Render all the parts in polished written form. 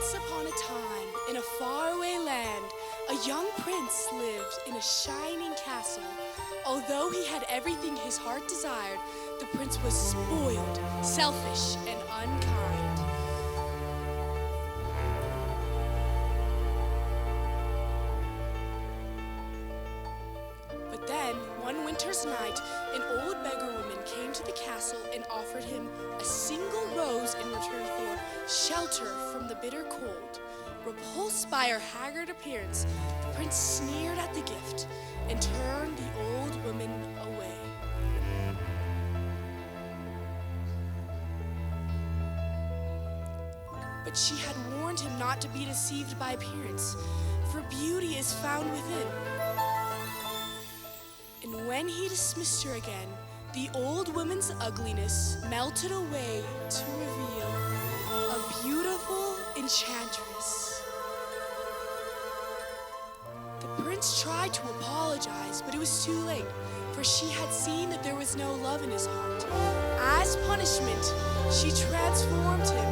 Once upon a time, in a faraway land, a young prince lived in a shining castle. Although he had everything his heart desired, the prince was spoiled, selfish, and unkind. But then, one winter's night, an old beggar woman came to the castle and offered him a single rose in return for shelter from the bitter cold. Repulsed by her haggard appearance, the prince sneered at the gift and turned the old woman away. But she had warned him not to be deceived by appearance, for beauty is found within. And when he dismissed her again, the old woman's ugliness melted away to reveal a beautiful enchantress. The prince tried to apologize, but it was too late, for she had seen that there was no love in his heart. As punishment, she transformed him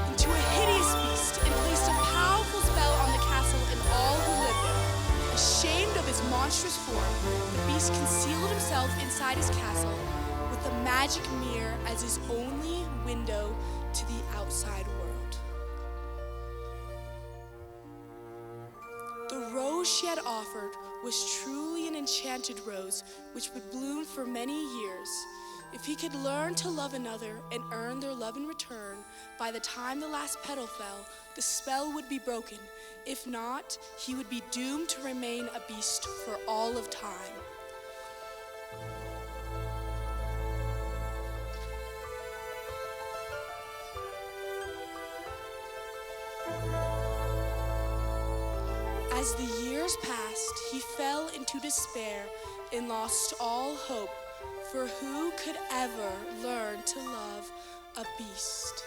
into a hideous beast and placed a powerful spell on the castle and all who lived there. Ashamed of his monstrous form, the beast concealed himself inside his castle with the magic mirror as his only window to the outside world. The rose she had offered was truly an enchanted rose which would bloom for many years. If he could learn to love another and earn their love in return, by the time the last petal fell, the spell would be broken. If not, he would be doomed to remain a beast for all of time. As the years passed, he fell into despair and lost all hope, for who could ever learn to love a beast?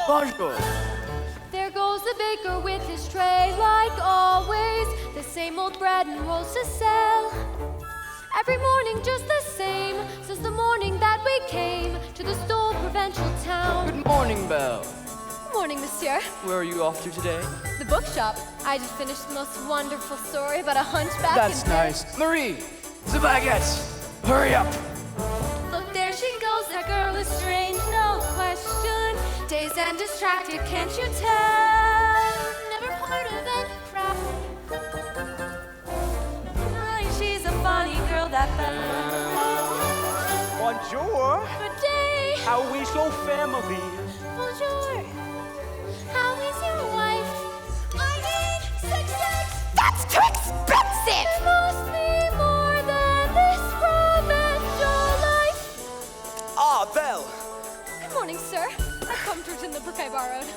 Bonjour. There goes the baker with his tray, like always. The same old bread and rolls to sell. Every morning just the same, since the morning that we came to this dull provincial town. Good morning, Belle. Good morning, monsieur. Where are you off to today? The bookshop. I just finished the most wonderful story about a hunchback. That's nice. Marie, the baguettes. Hurry up. Look, there she goes. That girl is strange, no question. Dazed and distracted, can't you tell? Never part of any crowd. She's a funny girl, that Belle. Bonjour. Good day. How is your family? Bonjour. How is your wife? I need 6 eggs. That's too expensive. It must be more than this provincial life. Ah, Belle. Good morning, sir. I comfort in the book I borrowed.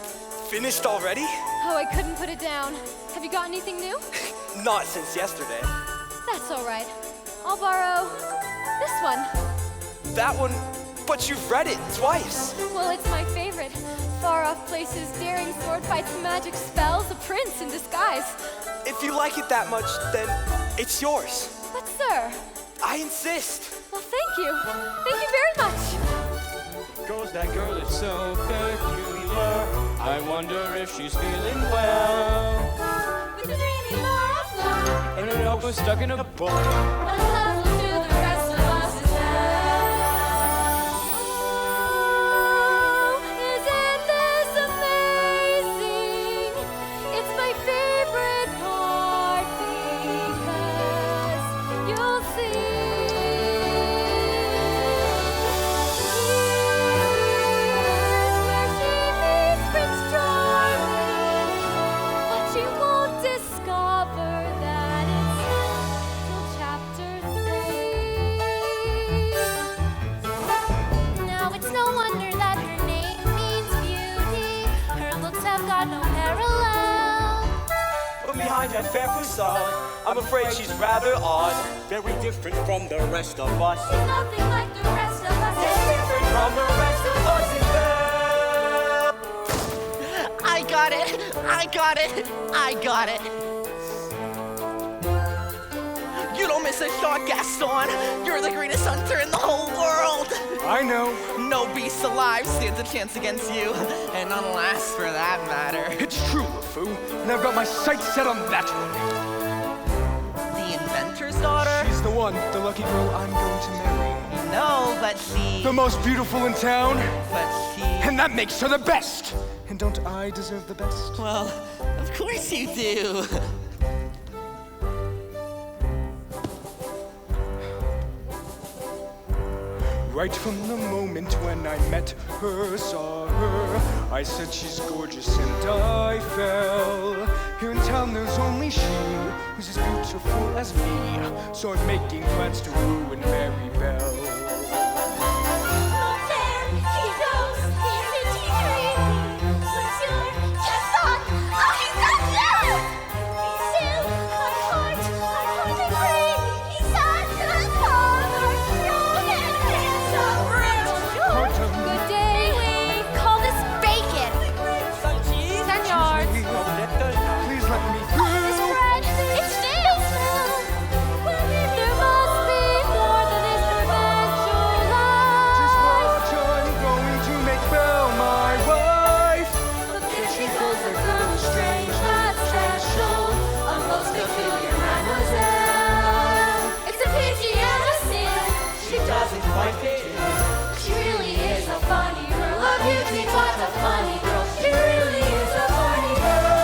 Finished already? Oh, I couldn't put it down. Have you got anything new? Not since yesterday. That's all right. I'll borrow this one. That one, but you've read it twice. Well, it's my favorite. Far off places, daring sword fights, magic spells, a prince in disguise. If you like it that much, then it's yours. But sir, I insist. well, thank you. Thank you very much. Goes that girl is so peculiar. I wonder if she's feeling well. With the dreamy Laura Fleur. was stuck in a book. What love will do the rest of us is hell. Oh, isn't this amazing? It's my favorite part because you'll see. Here's where she meets Prince Charming, but she won't discover that it's till chapter 3. Now it's no wonder that her name means beauty. Her looks have got no parallel. But behind that fair facade, I'm afraid she's rather odd. Very different from the rest of us. Nothing like the rest of us. Different from the rest of us in bed. I got it! I got it! I got it! You don't miss a shot, Gaston! You're the greatest hunter in the whole world! I know. No beast alive stands a chance against you, and none lasts for that matter. It's true, LeFou, and I've got my sights set on that one. The inventor's daughter? She's the one, the lucky girl I'm going to marry. No, but she... The most beautiful in town, But she... and that makes her the best. And don't I deserve the best? Well, of course you do. Right from the moment when I met her, saw her, I said she's gorgeous and I fell. Here in town there's only she who's as beautiful as me, so I'm making plans to woo and marry Belle. Oh, there he goes. Isn't he crazy? Monsieur Gaston! Oh, he's not there! Be still, my heart and brain. He's such a father, young and handsome, rich. Good day. We call this bacon. Some cheese? Senor. Please let me This through. bread, it stale smell. There must be more than this provincial Just life. watch, I'm going to make Belle my wife. The picture goes a girl strange, not special, a most peculiar mademoiselle. It's a pity and a sin. She doesn't quite fit in. She really is a funny girl, a beauty but a funny girl. She really is a funny girl.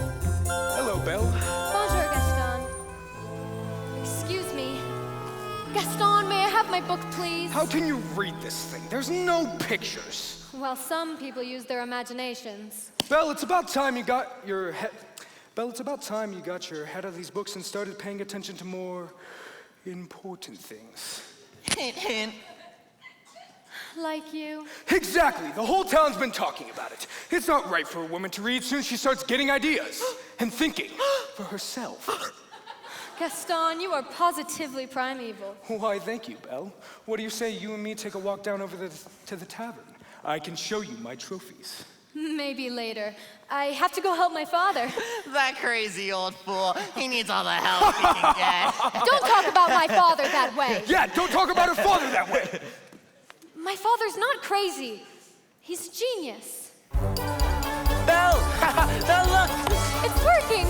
Hello, Belle. Bonjour, Gaston. Excuse me. Gaston, may I have my book, please? How can you read this thing? There's no pictures. Well, some people use their imaginations. Belle, it's about time you got your head. Belle, it's about time you got your head out of these books and started paying attention to more important things. Hint, hint. Like you. Exactly. The whole town's been talking about it. It's not right for a woman to read soon as she starts getting ideas and thinking for herself. Gaston, you are positively primeval. Why, thank you, Belle. What do you say you and me take a walk down over to the tavern? I can show you my trophies. Maybe later. I have to go help my father. That crazy old fool. He needs all the help he can get. Don't talk about my father that way. Yeah, don't talk about her father that way. My father's not crazy. He's genius. Belle! Belle, look! It's working.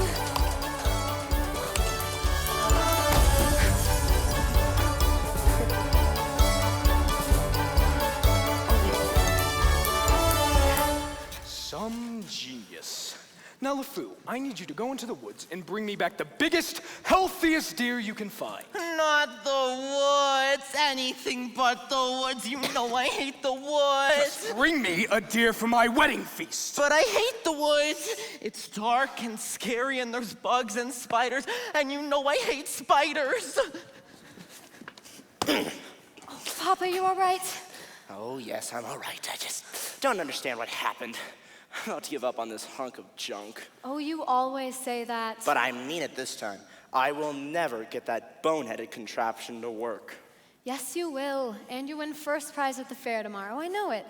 Some genius. Now, LeFou, I need you to go into the woods and bring me back the biggest, healthiest deer you can find. Not the woods. Anything but the woods. You know I hate the woods. Bring me a deer for my wedding feast. But I hate the woods. It's dark and scary and there's bugs and spiders. And you know I hate spiders. Papa, you all right? Oh, yes, I'm all right. I just don't understand what happened. I'm about to give up on this hunk of junk. Oh, you always say that. But I mean it this time. I will never get that boneheaded contraption to work. Yes, you will. And you win first prize at the fair tomorrow. I know it.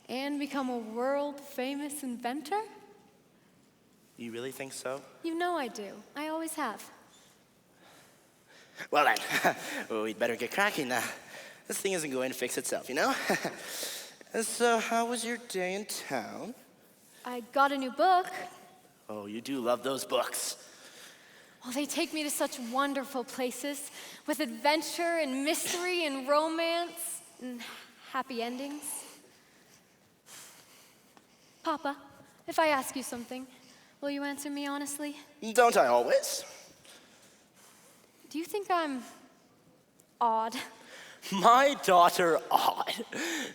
And become a world-famous inventor? You really think so? You know I do. I always have. Well then, well, we'd better get cracking. This thing isn't going to fix itself, you know? So, how was your day in town? I got a new book. Oh, you do love those books. Well, they take me to such wonderful places with adventure and mystery and romance and happy endings. Papa, if I ask you something, will you answer me honestly? Don't I always? Do you think I'm odd? My daughter odd.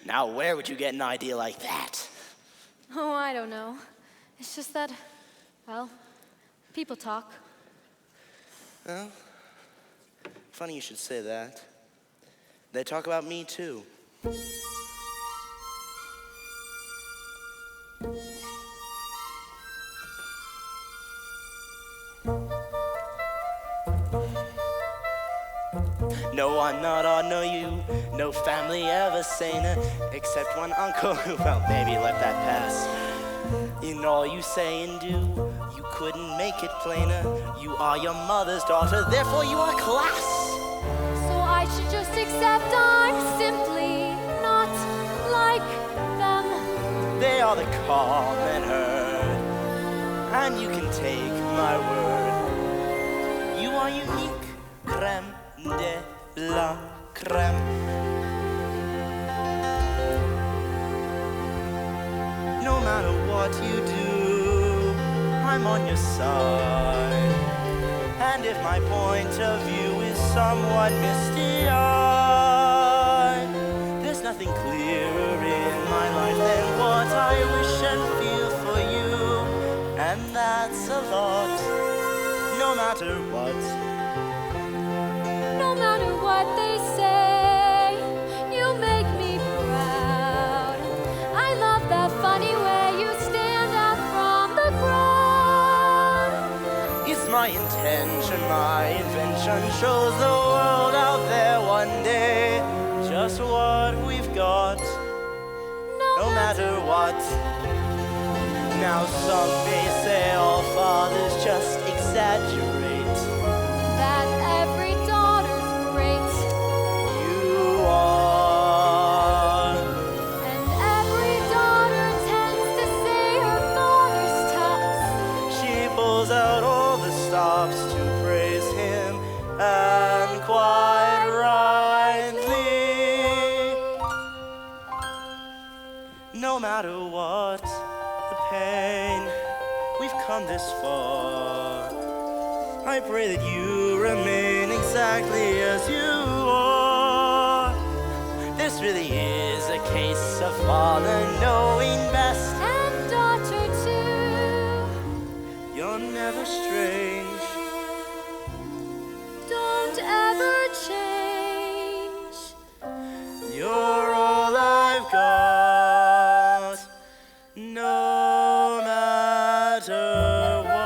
Now, where would you get an idea like that? Oh, I don't know. It's just that, well, people talk. Well, funny you should say that. They talk about me too. No, I'm not odd, no you, no family ever saner, except one uncle who, well, maybe let that pass. In all you say and do, you couldn't make it plainer. You are your mother's daughter, therefore you are class. So I should just accept I'm simply not like them. They are the common herd, and you can take my word. You are unique, creme de la creme. No matter what you do, I'm on your side. And if my point of view is somewhat misty-eyed, there's nothing clearer in my life than what I wish and feel for you. And that's a lot, no matter what. No matter what they say, you make me proud. I love that funny way you stand out from the crowd. It's my intention, my invention shows the world out there one day just what we've got, no matter what. Now some may say all fathers just exaggerate. That every daughter's great, You are. and every daughter tends to say her father's tops. She pulls out all the stops to praise him, and quite rightly. No matter what the pain, we've come this far. I pray that you remain exactly as you are. This really is a case of father knowing best. And daughter too. You're never strange. Don't ever change. You're all I've got, no matter what.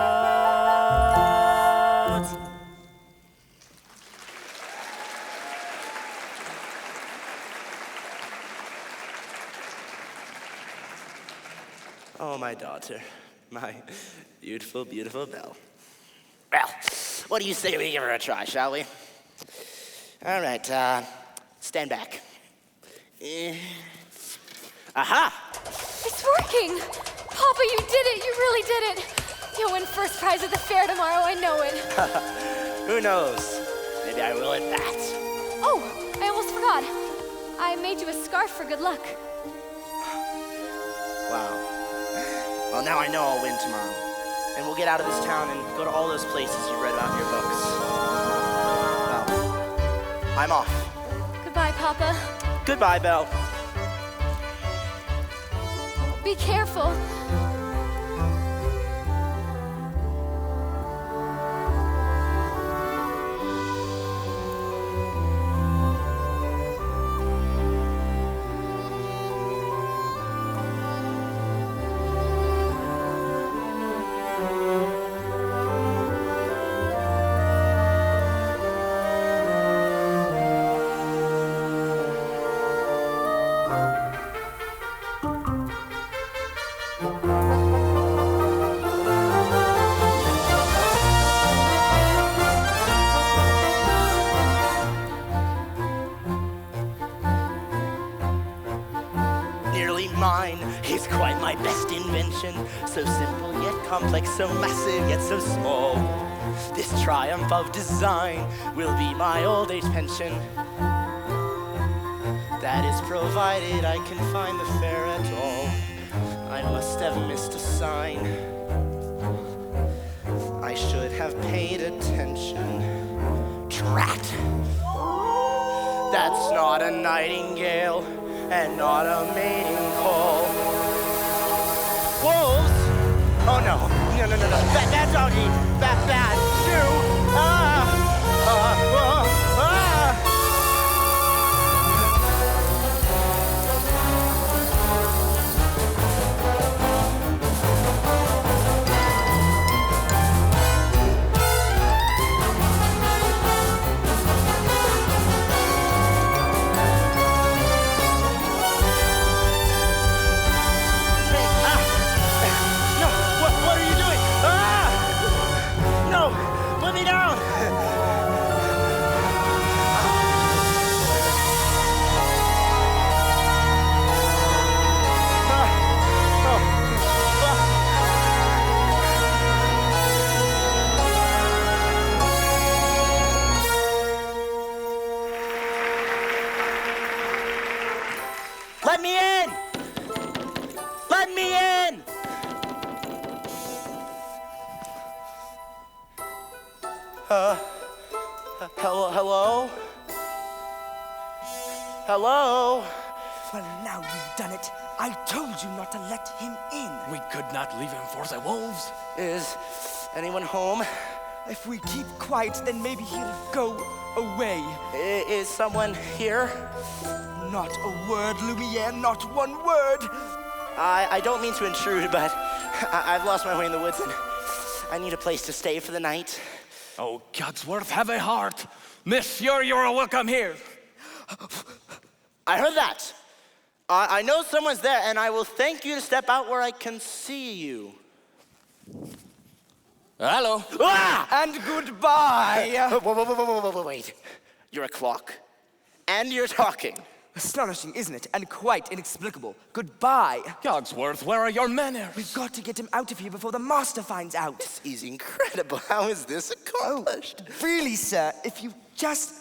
Oh, my daughter, my beautiful, beautiful Belle. Well, what do you say we give her a try, shall we? All right, stand back. Aha! It's working! Papa, you did it! You really did it! You'll win first prize at the fair tomorrow, I know it. Who knows? Maybe I will at that. Oh, I almost forgot. I made you a scarf for good luck. Wow. Well, now I know I'll win tomorrow. And we'll get out of this town and go to all those places you read about in your books. Well, I'm off. Goodbye, Papa. Goodbye, Belle. Be careful. mine. He's quite my best invention. So simple yet complex, so massive yet so small. This triumph of design will be my old age pension. That is provided I can find the fare at all. I must have missed a sign. I should have paid attention. Drat! That's not a nightingale and not a mating call. Wolves? Oh no, no. Bad doggy, bad shoe. Let me in! Let me in! Hello? Hello? Well, now you've done it. I told you not to let him in. We could not leave him for the wolves. Is anyone home? If we keep quiet, then maybe he'll go away. Is someone here? Not a word, Lumiere, not one word. I don't mean to intrude, but I've lost my way in the woods and I need a place to stay for the night. Oh, Cogsworth, have a heart. Monsieur, you're welcome here. I heard that. I know someone's there, and I will thank you to step out where I can see you. Hello. Ah! And goodbye. Wait. You're a clock, and you're talking. Astonishing, isn't it? And quite inexplicable. Goodbye. Cogsworth, where are your manners? We've got to get him out of here before the master finds out. This is incredible. How is this accomplished? Really, sir, if you just...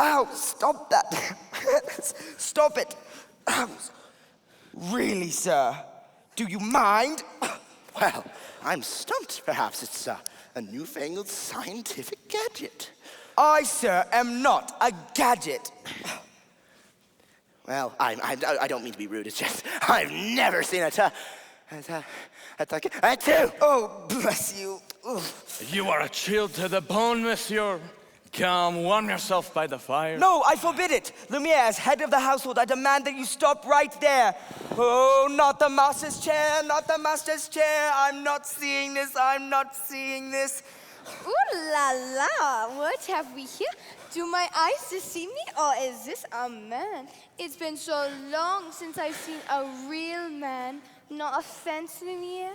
Ow, stop that. Stop it. Ow. Really, sir, do you mind? Well, I'm stumped. Perhaps it's a newfangled scientific gadget. I, sir, am not a gadget. Well, I don't mean to be rude. It's just I've never seen a two. Oh, bless you. Ugh. You are chilled to the bone, monsieur. Come, warm yourself by the fire. No, I forbid it. Lumiere, as head of the household, I demand that you stop right there. Oh, not the master's chair, not the master's chair. I'm not seeing this, I'm not seeing this. Ooh la la, what have we here? Do my eyes deceive me, or is this a man? It's been so long since I've seen a real man. No offense, Lumiere.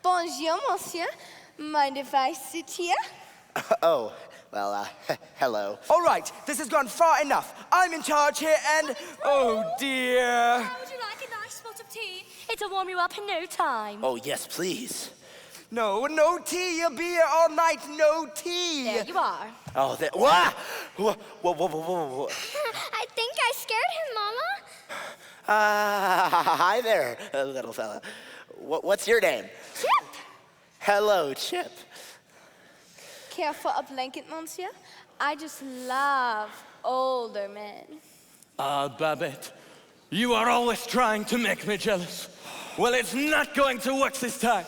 Bonjour, monsieur. Mind if I sit here? Oh, well, hello. All right, this has gone far enough. I'm in charge here and... Oh, dear. How would you like a nice spot of tea? It'll warm you up in no time. Oh, yes, please. No tea. You'll be here all night. No tea. There you are. Oh, whoa. Whoa. I think I scared him, Mama. Hi there, little fella. What's your name? Chip. Hello, Chip. Care for a blanket, monsieur? I just love older men. Babette, you are always trying to make me jealous. Well, it's not going to work this time.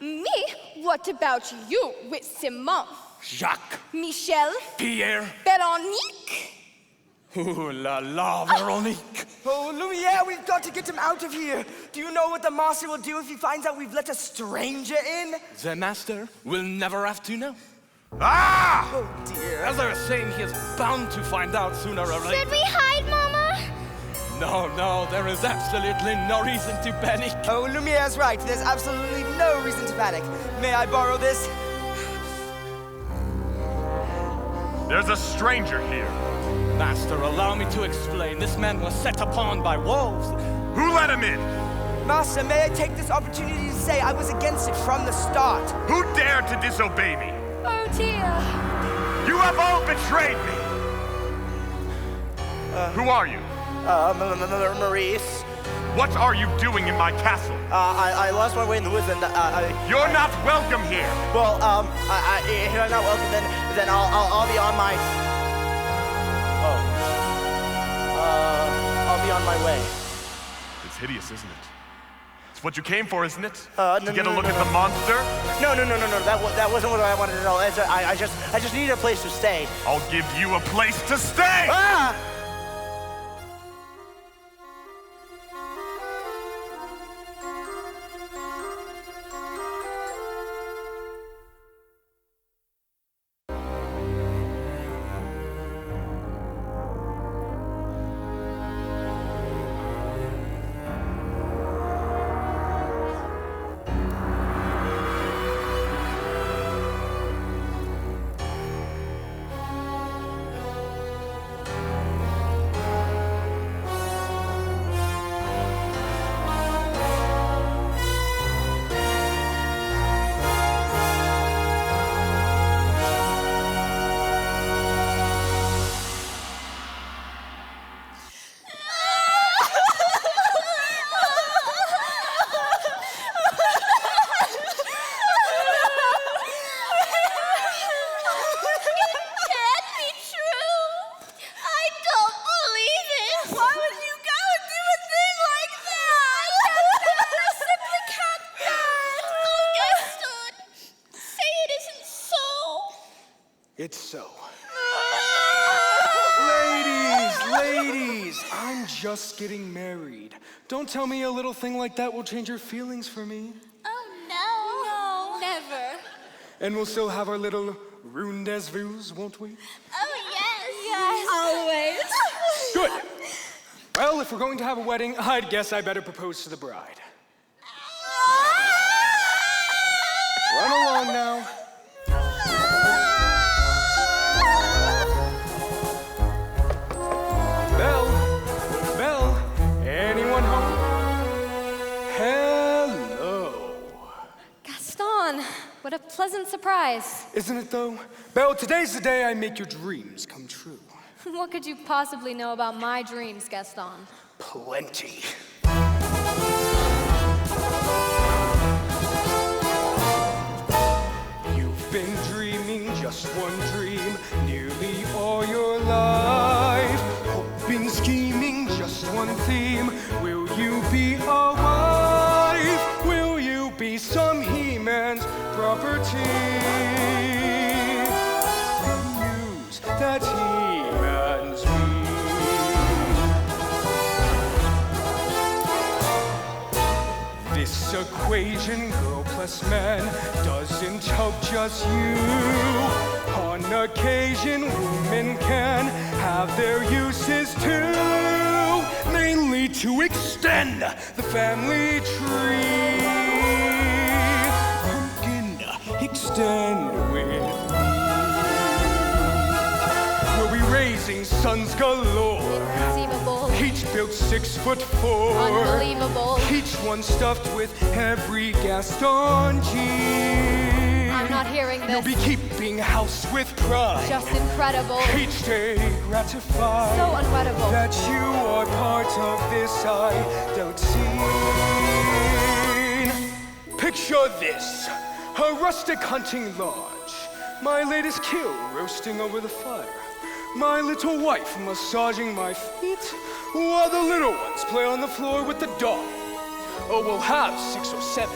Me? What about you with Simon? Jacques. Michel? Pierre. Veronique? Ooh la la, Veronique. Oh, Lumiere, we've got to get him out of here. Do you know what the master will do if he finds out we've let a stranger in? The master will never have to know. Ah! Oh, dear. As I was saying, he is bound to find out sooner or later. Should we hide, Mama? No, there is absolutely no reason to panic. Oh, Lumiere's right. There's absolutely no reason to panic. May I borrow this? There's a stranger here. Master, allow me to explain. This man was set upon by wolves. Who let him in? Master, may I take this opportunity to say I was against it from the start. Who dared to disobey me? Oh dear. You have all betrayed me. Who are you? Maurice. What are you doing in my castle? I lost my way in the woods and You're not welcome here. well, if you're not welcome, then I'll be on my... I'll be on my way. It's hideous, isn't it? It's what you came for, isn't it? No, to get a no, look no, at the monster? No. That wasn't what I wanted to know. I just needed a place to stay. I'll give you a place to stay! Ah! It's so. Ladies, I'm just getting married. Don't tell me a little thing like that will change your feelings for me. Oh no. No. Never. And we'll still have our little rendezvous, won't we? Oh yes. Yes. Always. Good. Well, if we're going to have a wedding, I'd guess I better propose to the bride. Run along now. Belle, anyone home? Hello. Gaston, what a pleasant surprise. Isn't it though? Belle, today's the day I make your dreams come true. What could you possibly know about my dreams, Gaston? Plenty. You've been dreaming just one dream nearly all your life. Hoping, scheming, just one theme. Will you be a wife? Will you be some He-Man's property? And use that He-Man's me. This equation, girl plus man, doesn't help just you. On occasion, women can have their uses too, mainly to extend the family tree. Pumpkin, extend with me. We'll be raising sons galore. Inconceivable. Each built 6'4". Unbelievable. Each one stuffed with every Gaston gene. I'm not hearing You'll this. be keeping house with pride. Just incredible. Each day gratified. So unwettable. That you are part of this scene. Picture this, a rustic hunting lodge. My latest kill roasting over the fire. My little wife massaging my feet, while the little ones play on the floor with the dog. Oh, we'll have 6 or 7.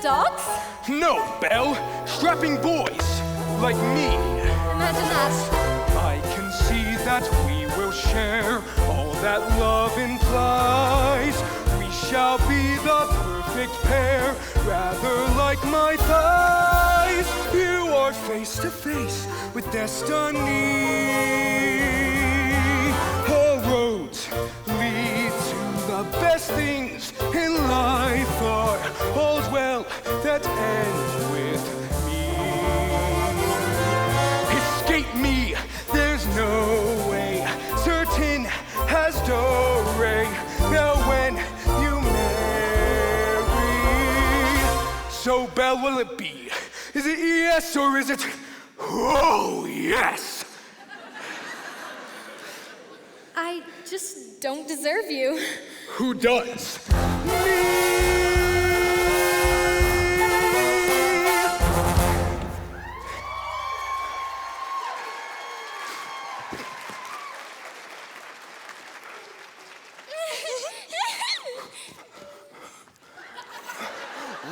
Dogs? No, Belle, strapping boys like me. Imagine that. I can see that we will share all that love implies. We shall be the perfect pair, rather like my thighs. You are face to face with destiny. All roads lead to the best things in life are all's well that ends with me. Escape me, there's no way, certain as dough. bell will it be? Is it yes or is it, oh, yes? I just don't deserve you. Who does?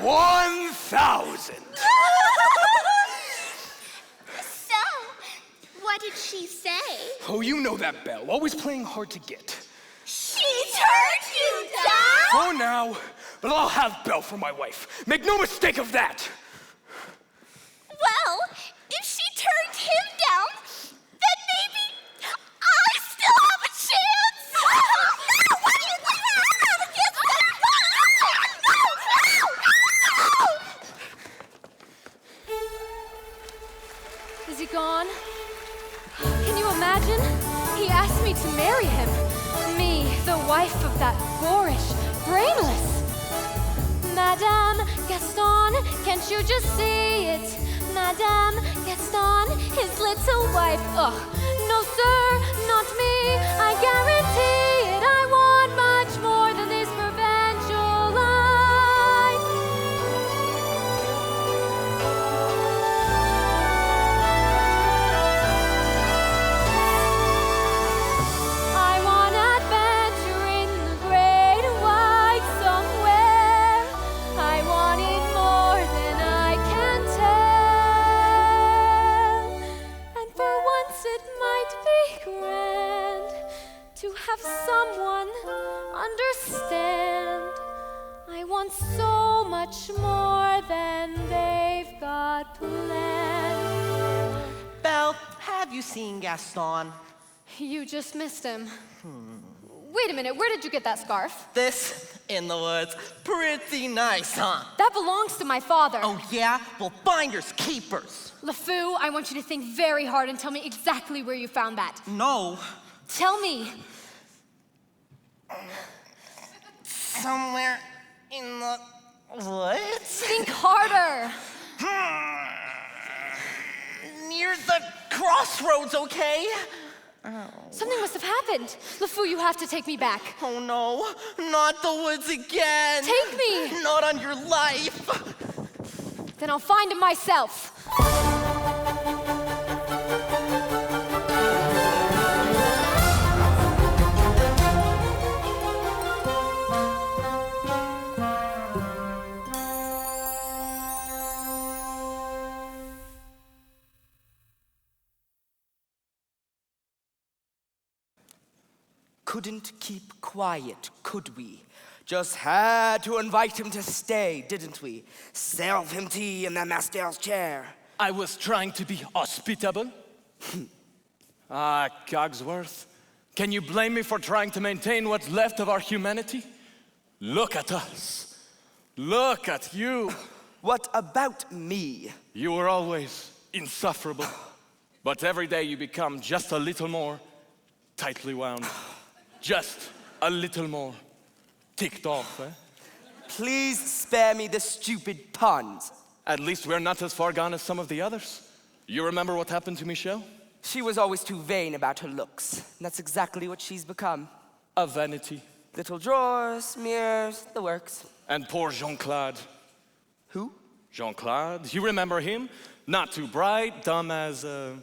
1,000. So, what did she say? Oh, you know that Belle, always playing hard to get. She turned you down? For now, but I'll have Belle for my wife. Make no mistake of that. Well, if she turned him down, then maybe I still have a chance. No, what do you think? Is he gone? Can you imagine? He asked me to marry him. Me, the wife of that boorish, brainless. Madame Gaston, can't you just see it? Madame Gaston, his little wife. Ugh, no sir, not me. I guarantee it. I want much more than this provincial life. I want adventure in the great wide somewhere. I want it more than I can tell. And for once it might be grand to have someone understand. I want so much more than they've got planned. Belle, have you seen Gaston? You just missed him. Wait a minute, where did you get that scarf? This in the woods. Pretty nice, huh? That belongs to my father. Oh, yeah? Well, finders keepers. LeFou, I want you to think very hard and tell me exactly where you found that. No. Tell me. Somewhere in the woods? Think harder. Near the crossroads, okay? Something must have happened. LeFou, you have to take me back. Oh no, not the woods again. Take me. Not on your life. Then I'll find him myself. Couldn't keep quiet, could we? Just had to invite him to stay, didn't we? Serve him tea in the master's chair. I was trying to be hospitable. Cogsworth, can you blame me for trying to maintain what's left of our humanity? Look at us. Look at you. What about me? You were always insufferable. But every day you become just a little more tightly wound. Just a little more ticked off, eh? Please spare me the stupid puns. At least we're not as far gone as some of the others. You remember what happened to Michelle? She was always too vain about her looks. And that's exactly what she's become. A vanity. Little drawers, mirrors, the works. And poor Jean-Claude. Who? Jean-Claude, you remember him? Not too bright, dumb as A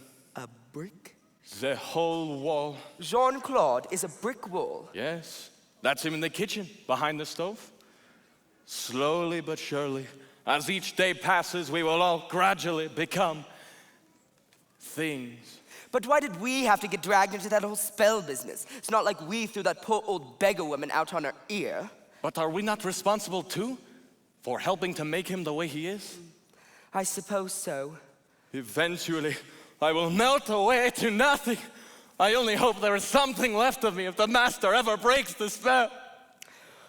brick? the whole wall. Jean-Claude is a brick wall. Yes, that's him in the kitchen, behind the stove. Slowly but surely, as each day passes, we will all gradually become things. But why did we have to get dragged into that whole spell business? It's not like we threw that poor old beggar woman out on her ear. But are we not responsible too for helping to make him the way he is? I suppose so. Eventually, I will melt away to nothing. I only hope there is something left of me if the master ever breaks the spell.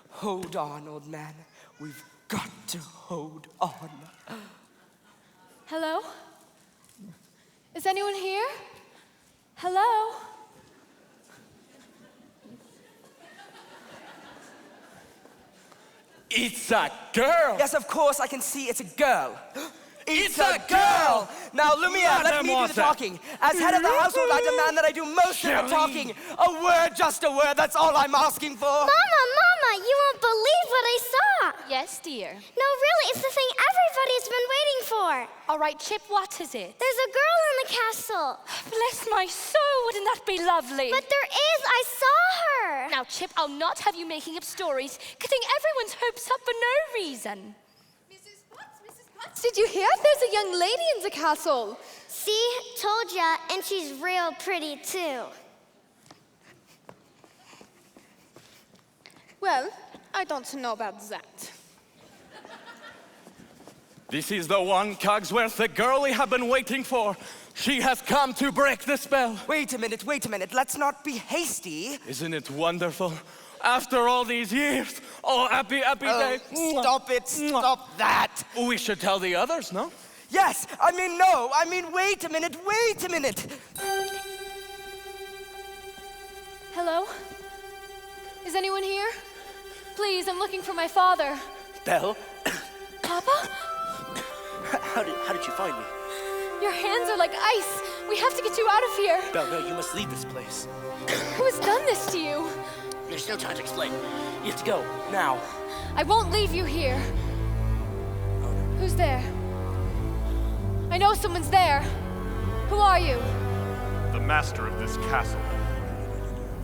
Hold on, old man. We've got to hold on. Hello? Is anyone here? Hello? It's a girl! Yes, of course, I can see it's a girl. It's a girl! Now, Lumiere, let me do the talking. As head of the household, I demand that I do most of the talking. A word, just a word, that's all I'm asking for. Mama, you won't believe what I saw. Yes, dear. No, really, it's the thing everybody's been waiting for. All right, Chip, what is it? There's a girl in the castle. Bless my soul, wouldn't that be lovely? But there is, I saw her. Now, Chip, I'll not have you making up stories, getting everyone's hopes up for no reason. Did you hear? There's a young lady in the castle. See, told ya, and she's real pretty too. Well, I don't know about that. This is the one, Cogsworth, the girl we have been waiting for. She has come to break the spell. Wait a minute. Let's not be hasty. Isn't it wonderful? After all these years, oh, happy day. Stop it, stop that. We should tell the others, no? Yes, wait a minute. Hello? Is anyone here? Please, I'm looking for my father. Belle, Papa? how did you find me? Your hands are like ice. We have to get you out of here. Belle, no, you must leave this place. Who has done this to you? There's still time to explain. You have to go, now. I won't leave you here. Who's there? I know someone's there. Who are you? The master of this castle.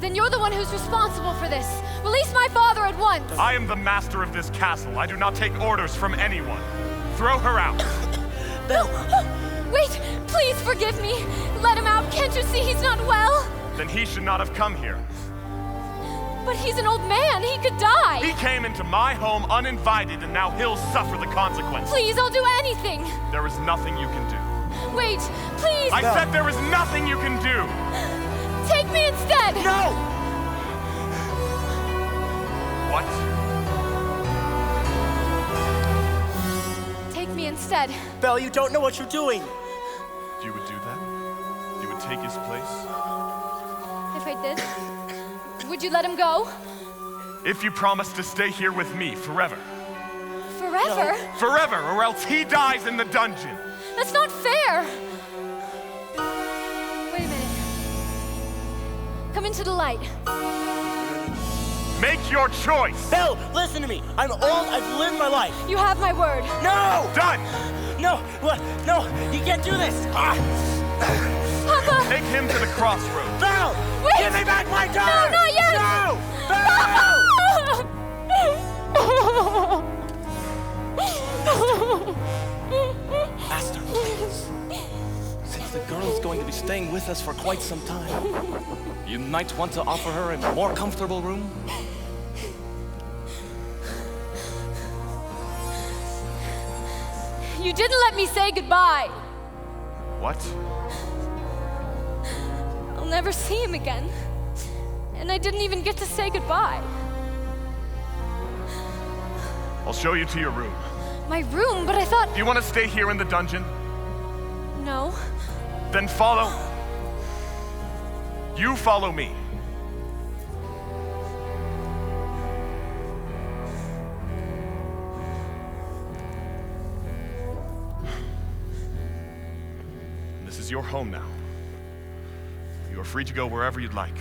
Then you're the one who's responsible for this. Release my father at once. I am the master of this castle. I do not take orders from anyone. Throw her out. Belle! Wait, please forgive me. Let him out. Can't you see he's not well? Then he should not have come here. But he's an old man. He could die. He came into my home uninvited, and now he'll suffer the consequences. Please, I'll do anything. There is nothing you can do. Wait, please. I said there is nothing you can do. Take me instead. No! What? Take me instead. Belle, you don't know what you're doing. You would do that? You would take his place? If I did, would you let him go? If you promise to stay here with me forever. Forever? No. Forever, or else he dies in the dungeon. That's not fair. Wait a minute. Come into the light. Make your choice. Belle, listen to me. I'm old, I've lived my life. You have my word. No! Done! No, what? No, you can't do this. Papa! Take him to the crossroads. Belle! Wait! Give me back my daughter! No, not yet! No! Belle! Master, please. Since the girl's going to be staying with us for quite some time, you might want to offer her a more comfortable room. You didn't let me say goodbye. What? I'll never see him again. And I didn't even get to say goodbye. I'll show you to your room. My room? But I thought... Do you want to stay here in the dungeon? No. Then follow. You follow me. This is your home now. You are free to go wherever you'd like,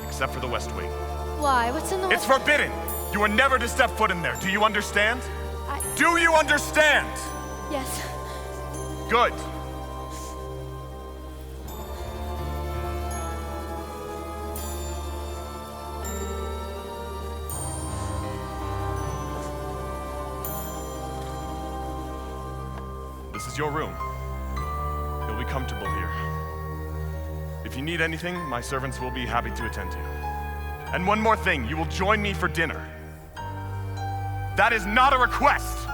except for the West Wing. Why? What's in the... It's forbidden! You are never to step foot in there. Do you understand? I... Do you understand? Yes. Good. This is your room. You'll be comfortable here. If you need anything, my servants will be happy to attend to you. And one more thing, you will join me for dinner. That is not a request!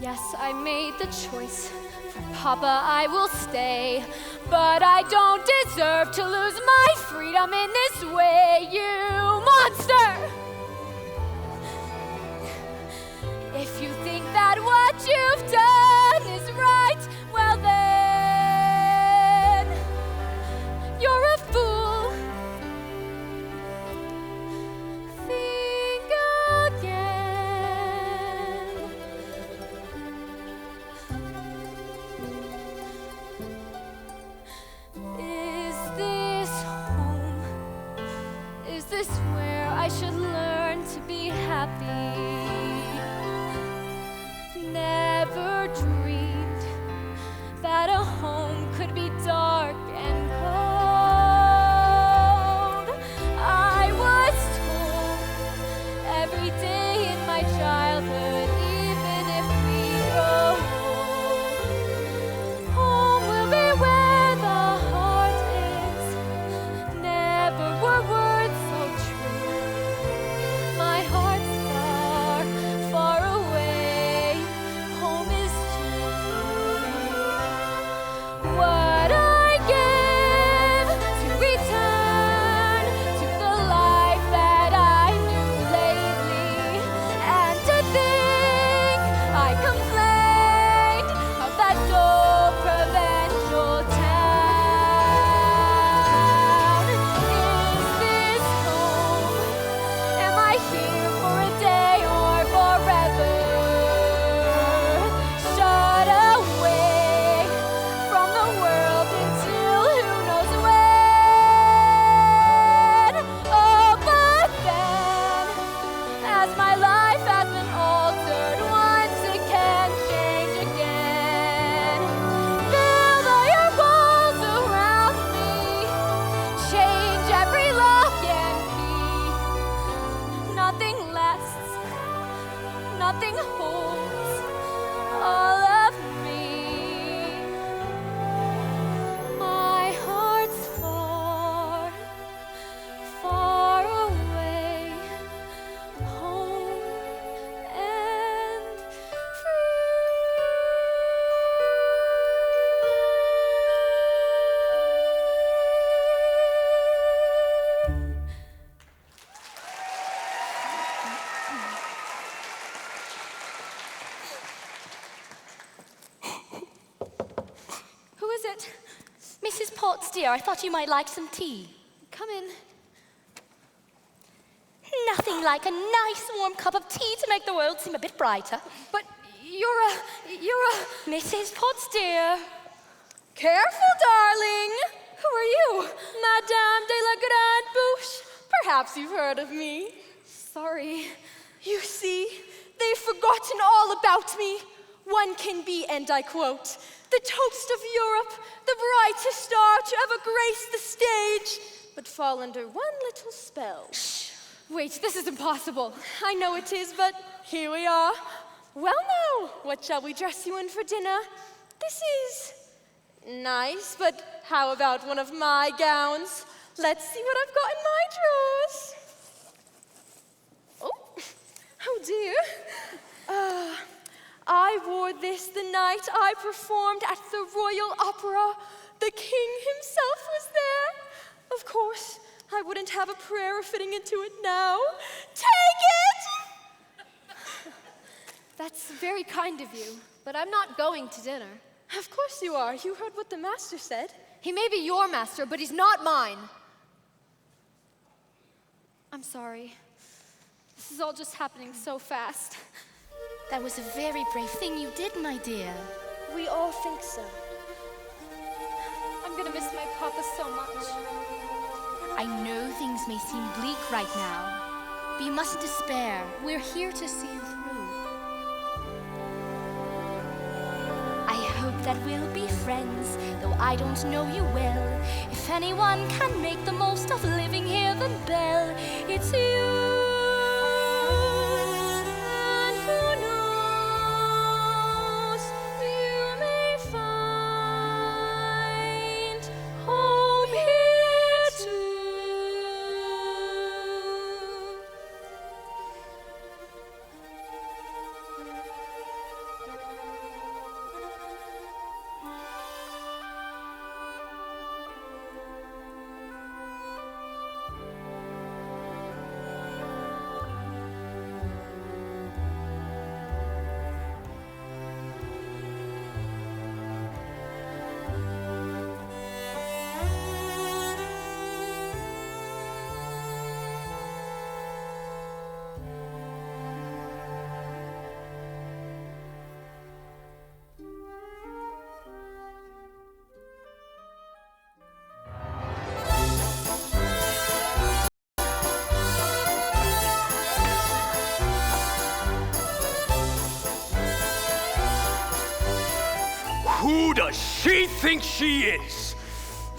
Yes, I made the choice. For Papa, I will stay. But I don't deserve to lose my freedom in this way, you monster! If you think that what you've done is right, well then, you're a fool. Think again. Is this home? Is this where I should learn to be happy? Never dreamed that a home could be dark and cold. I was told every day in my childhood, even if we grow old, home will be where the heart is. Never were words so true. My heart's far, far away. Home is too. What I give to return to the life that I knew lately, and to think I complained of that dull provincial town. Is this home? Am I here for a day or forever? Shut away from the world until who knows when. Oh, but then, as my life has been altered once, it can change again. Build all your walls around me, change every lock and key. Nothing lasts, nothing holds all of me. My heart's far, far away, home and Who is it? Mrs. Potts, dear, I thought you might like some tea. Come in. Nothing like a nice warm cup of tea to make the world seem a bit brighter. But you're a Mrs. Potts, dear. Careful, darling. Who are you? Madame de la Grande Bouche. Perhaps you've heard of me. Sorry. You see, they've forgotten all about me. One can be, and I quote, the toast of Europe, the brightest star to ever grace the stage, but fall under one little spell. Shh. Wait, this is impossible. I know it is, but here we are. Well now, what shall we dress you in for dinner? This is nice, but how about one of my gowns? Let's see what I've got in my drawers. Oh dear. I wore this the night I performed at the Royal Opera. The king himself was there. Of course, I wouldn't have a prayer fitting into it now. Take it! That's very kind of you, but I'm not going to dinner. Of course you are. You heard what the master said. He may be your master, but he's not mine. I'm sorry. This is all just happening so fast. That was a very brave thing you did, my dear. We all think so. I'm gonna miss my papa so much. I know things may seem bleak right now, but you mustn't despair. We're here to see you through. I hope that we'll be friends, though I don't know you well. If anyone can make the most of living here, then Belle, it's you. And who knows, you may find home here too. think she is?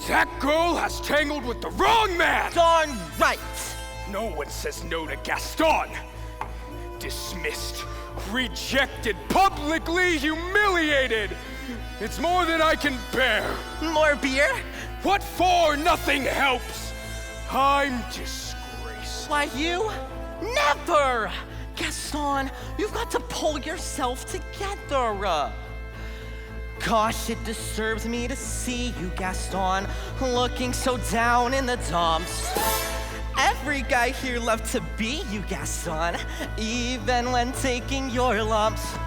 That girl has tangled with the wrong man! Darn right! No one says no to Gaston. Dismissed, rejected, publicly humiliated. It's more than I can bear. More beer? What for? Nothing helps. I'm disgraced. Why, you? Never! Gaston, you've got to pull yourself together. Gosh, it disturbs me to see you, Gaston, looking so down in the dumps. Every guy here loved to be you, Gaston, even when taking your lumps.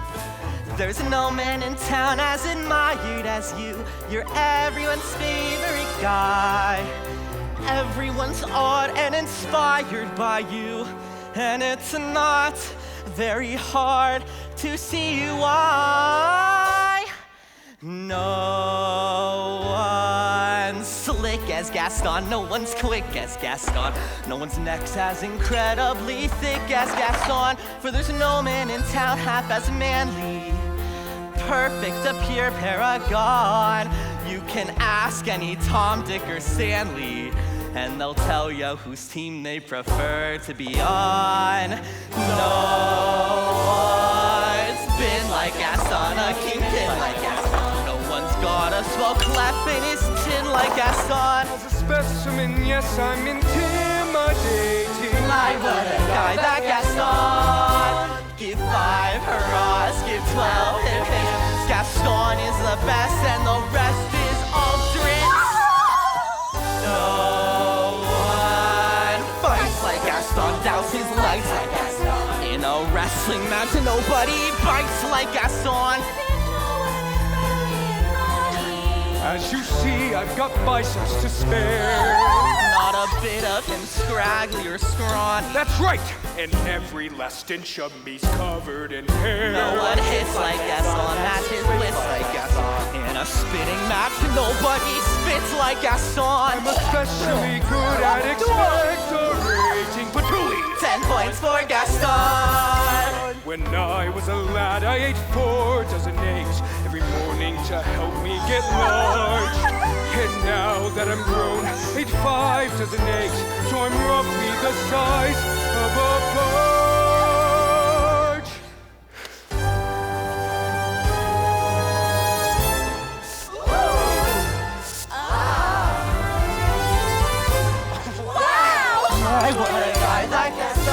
There's no man in town as admired as you. You're everyone's favorite guy. Everyone's awed and inspired by you. And it's not very hard to see why. No one's slick as Gaston, no one's quick as Gaston, no one's neck's as incredibly thick as Gaston, for there's no man in town half as manly, perfect, a pure paragon. You can ask any Tom, Dick, or Stanley, and they'll tell you whose team they prefer to be on. No one's been like Gaston, a kingpin like Gaston. No one's got a swell clef in his chin like Gaston. As a specimen, yes, I'm intimidating. My, what a guy, that Gaston. Give 5 hurrahs, give 12 hip hips. Gaston is the best and the rest is all drinks. No one fights like Gaston, douse his lights like Gaston. In a wrestling match, nobody bites like Gaston. As you see, I've got biceps to spare. Not a bit of him scraggly or scrawny. That's right, and every last inch of me's covered in hair. No one hits like Gaston, matches wits like Gaston. In a spitting match, nobody spits like Gaston. I'm especially good at expectorating patchouli. 10 points for Gaston. When I was a lad, I ate 4 dozen eggs every morning to help me get large. And now that I'm grown, ate 5 dozen eggs, so I'm roughly the size of a barge. Wow! I want a guy like Gaston.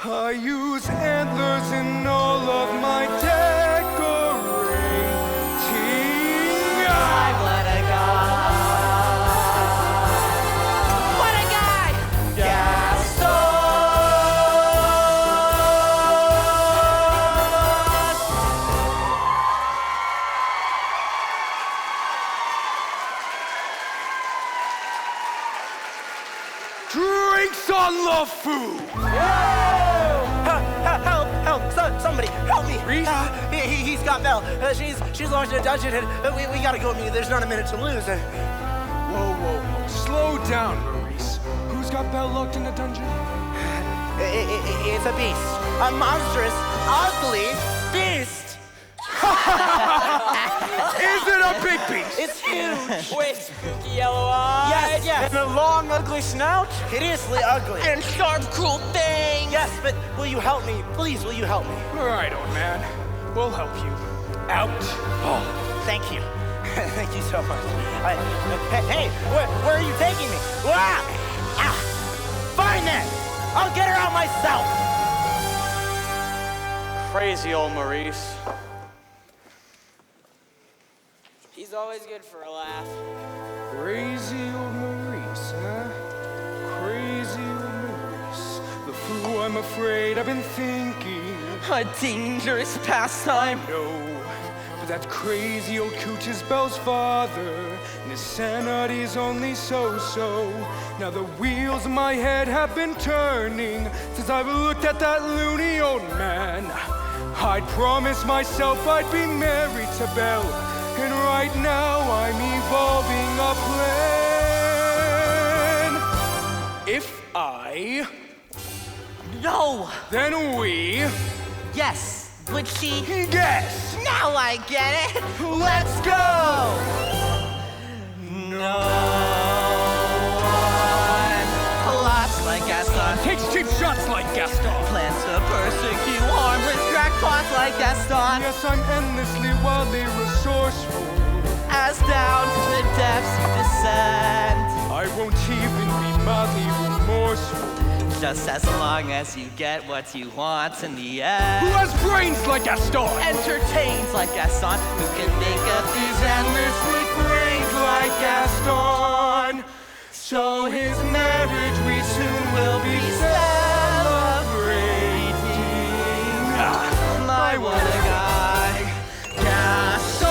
I use antlers in all of my decorating. What a guy! What a guy! Gaston! Drinks on the food! Help! Somebody, help me! He's got Belle. She's launched a dungeon, and we gotta go. There's not a minute to lose. Whoa. Slow down, Maurice. Who's got Belle locked in a dungeon? It's a beast. A monstrous, ugly beast. Is it a big beast? It's huge. With spooky yellow eyes. Yes. And a long, ugly snout. Hideously ugly. And sharp, cruel fangs. Yes, but will you help me? Please, will you help me? All right, old man. We'll help you. Out. Oh, thank you. Thank you so much. Hey, where are you taking me? Fine then. I'll get her out myself. Crazy old Maurice. He's always good for a laugh. Crazy old Maurice, huh? Crazy old Maurice. The fool, I'm afraid I've been thinking. A dangerous pastime. No, but that crazy old coot is Belle's father, and his sanity's only so-so. Now the wheels in my head have been turning since I've looked at that loony old man. I'd promised myself I'd be married to Belle, and right now I'm evolving a plan. If I... No! Then we... Yes. Would she? Guess! Now I get it. Let's go! No one plots like Gaston. Takes cheap shots like Gaston. Plans to persecute harmless crackpots like Gaston. Yes, I'm endlessly wildly resourceful. As down to the depths you descend. I won't even be mildly remorseful. Just as long as you get what you want in the end. Who has brains like Gaston? Entertains like Gaston. Who can think of these endlessly brains like Gaston? So his marriage we soon will be celebrating. My what a guy. Gaston.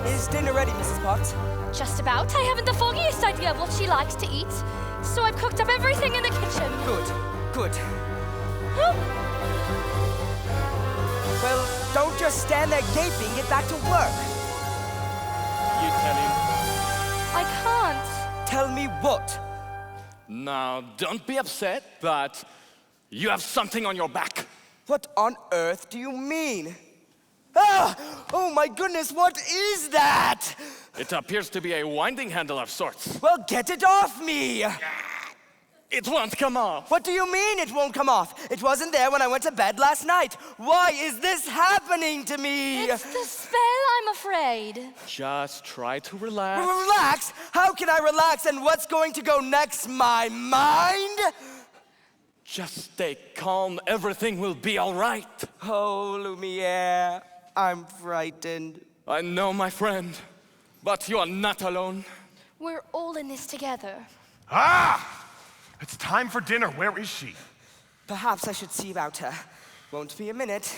Is dinner ready, Mrs. Potts? Just about. I haven't the foggiest idea of what she likes to eat. So I've cooked up everything in the kitchen. Good. Well, don't just stand there gaping. Get back to work. You tell him. I can't. Tell me what? Now, don't be upset, but you have something on your back. What on earth do you mean? Oh my goodness, what is that? It appears to be a winding handle of sorts. Well, get it off me! It won't come off. What do you mean it won't come off? It wasn't there when I went to bed last night. Why is this happening to me? It's the spell, I'm afraid. Just try to relax. Relax? How can I relax, and what's going to go next? My mind? Just stay calm. Everything will be all right. Oh, Lumiere, I'm frightened. I know, my friend, but you are not alone. We're all in this together. Ah! It's time for dinner. Where is she? Perhaps I should see about her. Won't be a minute.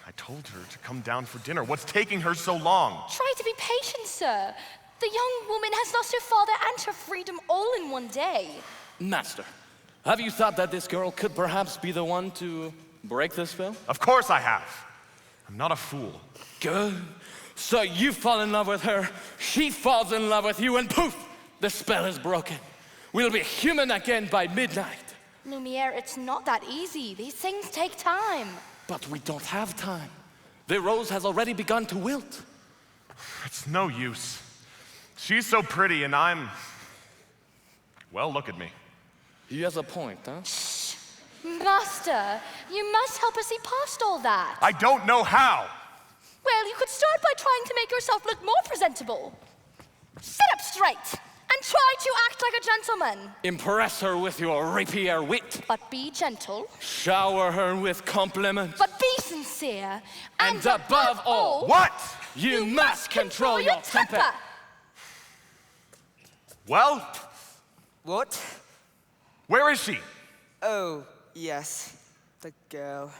I told her to come down for dinner. What's taking her so long? Try to be patient, sir. The young woman has lost her father and her freedom all in one day. Master, have you thought that this girl could perhaps be the one to break the spell? Of course I have. I'm not a fool. Good. So you fall in love with her, she falls in love with you, and poof, the spell is broken. We'll be human again by midnight. Lumiere, it's not that easy. These things take time. But we don't have time. The rose has already begun to wilt. It's no use. She's so pretty and I'm... Well, look at me. He has a point, huh? Master, you must help us see past all that. I don't know how. Well, you could start by trying to make yourself look more presentable. Sit up straight and try to act like a gentleman. Impress her with your rapier wit. But be gentle. Shower her with compliments. But be sincere. And above all, what? You must control your temper. Well? What? Where is she? Oh, yes, the girl.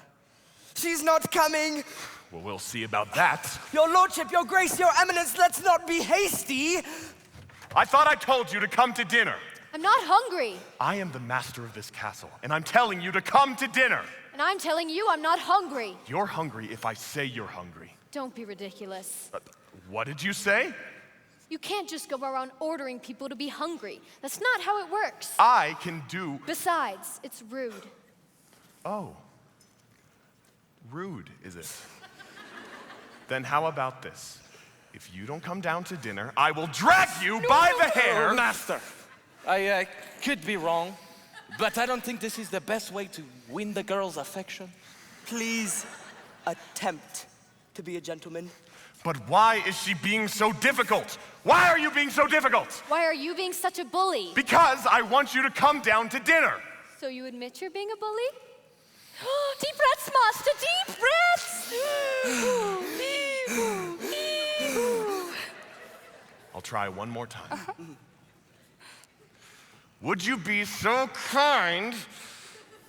She's not coming! Well, we'll see about that. Your lordship, your grace, your eminence, let's not be hasty! I thought I told you to come to dinner. I'm not hungry. I am the master of this castle, and I'm telling you to come to dinner. And I'm telling you I'm not hungry. You're hungry if I say you're hungry. Don't be ridiculous. What did you say? You can't just go around ordering people to be hungry. That's not how it works. I can do... Besides, it's rude. Oh. Rude, is it? Then how about this? If you don't come down to dinner, I will drag you by the hair... Master, I could be wrong, but I don't think this is the best way to win the girl's affection. Please attempt to be a gentleman. But why is she being so difficult? Why are you being so difficult? Why are you being such a bully? Because I want you to come down to dinner. So you admit you're being a bully? Deep breaths, Master, deep breaths! I'll try one more time. Would you be so kind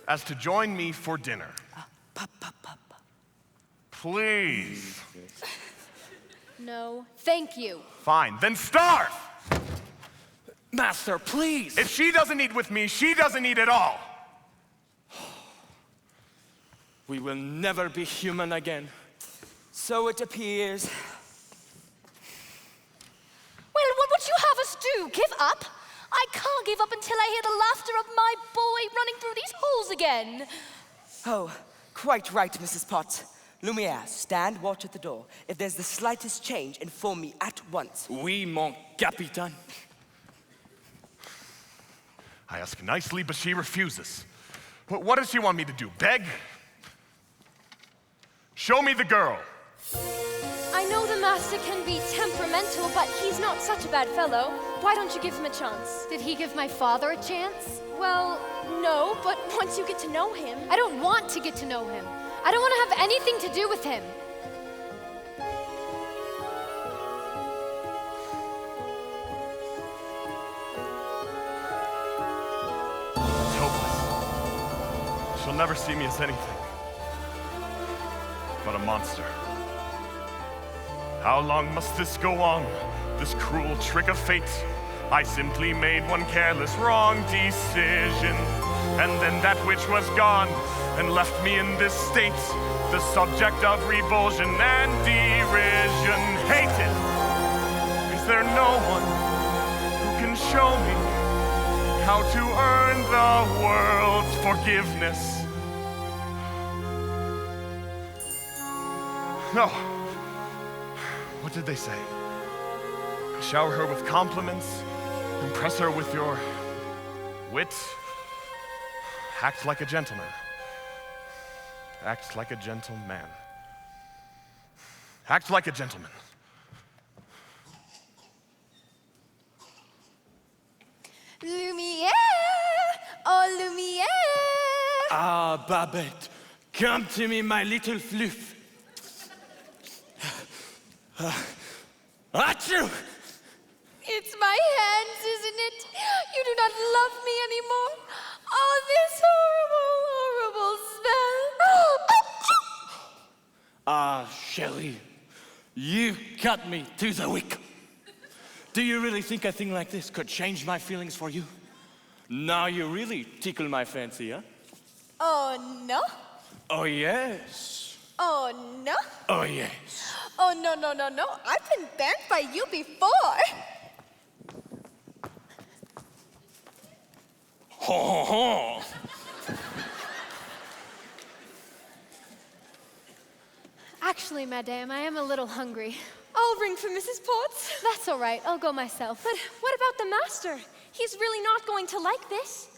as to join me for dinner? Please. No, thank you. Fine, then starve! Master, please! If she doesn't eat with me, she doesn't eat at all. We will never be human again. So it appears. Well, what would you have us do? Give up? I can't give up until I hear the laughter of my boy running through these halls again. Oh, quite right, Mrs. Potts. Lumiere, stand watch at the door. If there's the slightest change, inform me at once. Oui, mon capitaine. I ask nicely, but she refuses. What does she want me to do, beg? Show me the girl. I know the master can be temperamental, but he's not such a bad fellow. Why don't you give him a chance? Did he give my father a chance? Well, no, but once you get to know him... I don't want to get to know him. I don't want to have anything to do with him. It's hopeless. She'll never see me as anything but a monster. How long must this go on? This cruel trick of fate? I simply made one careless wrong decision, and then that which was gone and left me in this state, the subject of revulsion and derision. Hated! Is there no one who can show me how to earn the world's forgiveness? No. What did they say? Shower her with compliments, impress her with your wit, act like a gentleman. Act like a gentleman. Act like a gentleman. Lumiere! Oh, Lumiere! Ah, Babette, come to me, my little floof. Achoo! It's my hands, isn't it? You do not love me anymore. Oh, this horrible, horrible smell. Ah, Shelley, you cut me to the quick. Do you really think a thing like this could change my feelings for you? Now you really tickle my fancy, huh? Oh, no? Oh, yes. Oh, no? Oh, yes. Oh, no, no, no, no. I've been banned by you before. Ho, ho, ho. Actually, madame, I am a little hungry. I'll ring for Mrs. Potts. That's all right. I'll go myself. But what about the master? He's really not going to like this.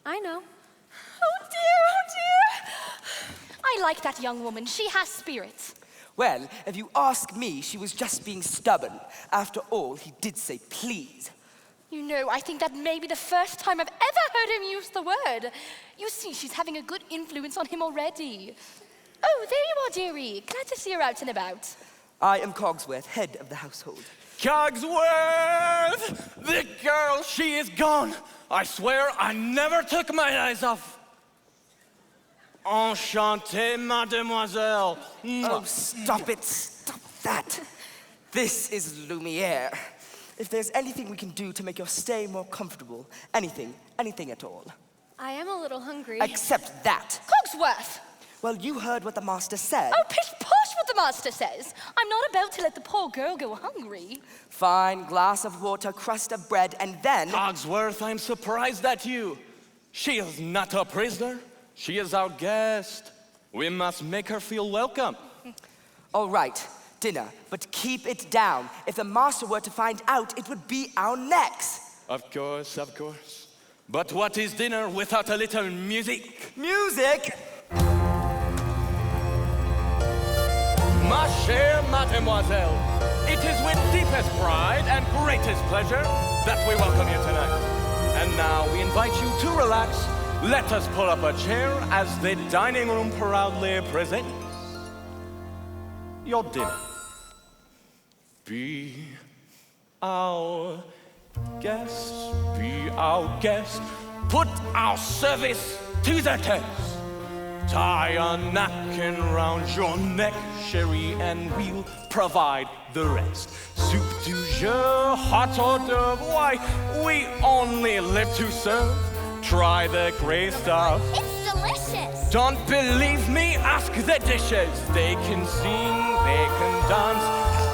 I know. Oh, dear, oh, dear. I like that young woman. She has spirit. Well, if you ask me, she was just being stubborn. After all, he did say please. You know, I think that may be the first time I've ever heard him use the word. You see, she's having a good influence on him already. Oh, there you are, dearie. Glad to see her out and about. I am Cogsworth, head of the household. Cogsworth! The girl, she is gone. I swear I never took my eyes off. Enchanté, mademoiselle. Oh, stop it. Stop that. This is Lumiere. If there's anything we can do to make your stay more comfortable, anything at all. I am a little hungry. Except that. Cogsworth! Well, you heard what the master said. Oh, pish posh what the master says. I'm not about to let the poor girl go hungry. Fine, glass of water, crust of bread, and then... Cogsworth, I'm surprised at you. She is not a prisoner. She is our guest. We must make her feel welcome. All right, dinner, but keep it down. If the master were to find out, it would be our necks. Of course, of course. But what is dinner without a little music? Music? Ma chère mademoiselle, it is with deepest pride and greatest pleasure that we welcome you tonight. And now we invite you to relax. Let us pull up a chair as the dining room proudly presents your dinner. Be our guest, be our guest. Put our service to the test. Tie a napkin round your neck, sherry, and we'll provide the rest. Soup du jour, hot hors d'oeuvre, why, we only live to serve. Try the gray stuff. It's delicious. Don't believe me? Ask the dishes. They can sing, they can dance.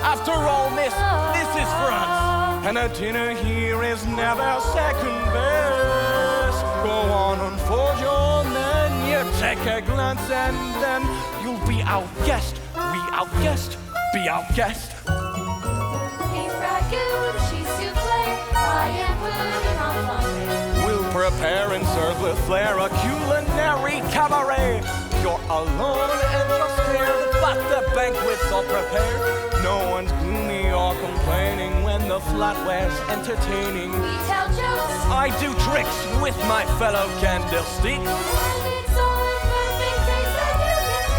After all, miss, this is France. And a dinner here is never second best. Go on, unfold your menu, take a glance, and then you'll be our guest. We our guest, be our guest. Beef ragout, cheese souffle, paella, pudding en fondue. We'll prepare and serve with flair a culinary cabaret. You're alone and just scared, but the banquet's all prepared. No one's gloomy or complaining when the flatware's entertaining. We tell jokes. I do tricks with my fellow candlesticks. And it's all in perfect taste that you can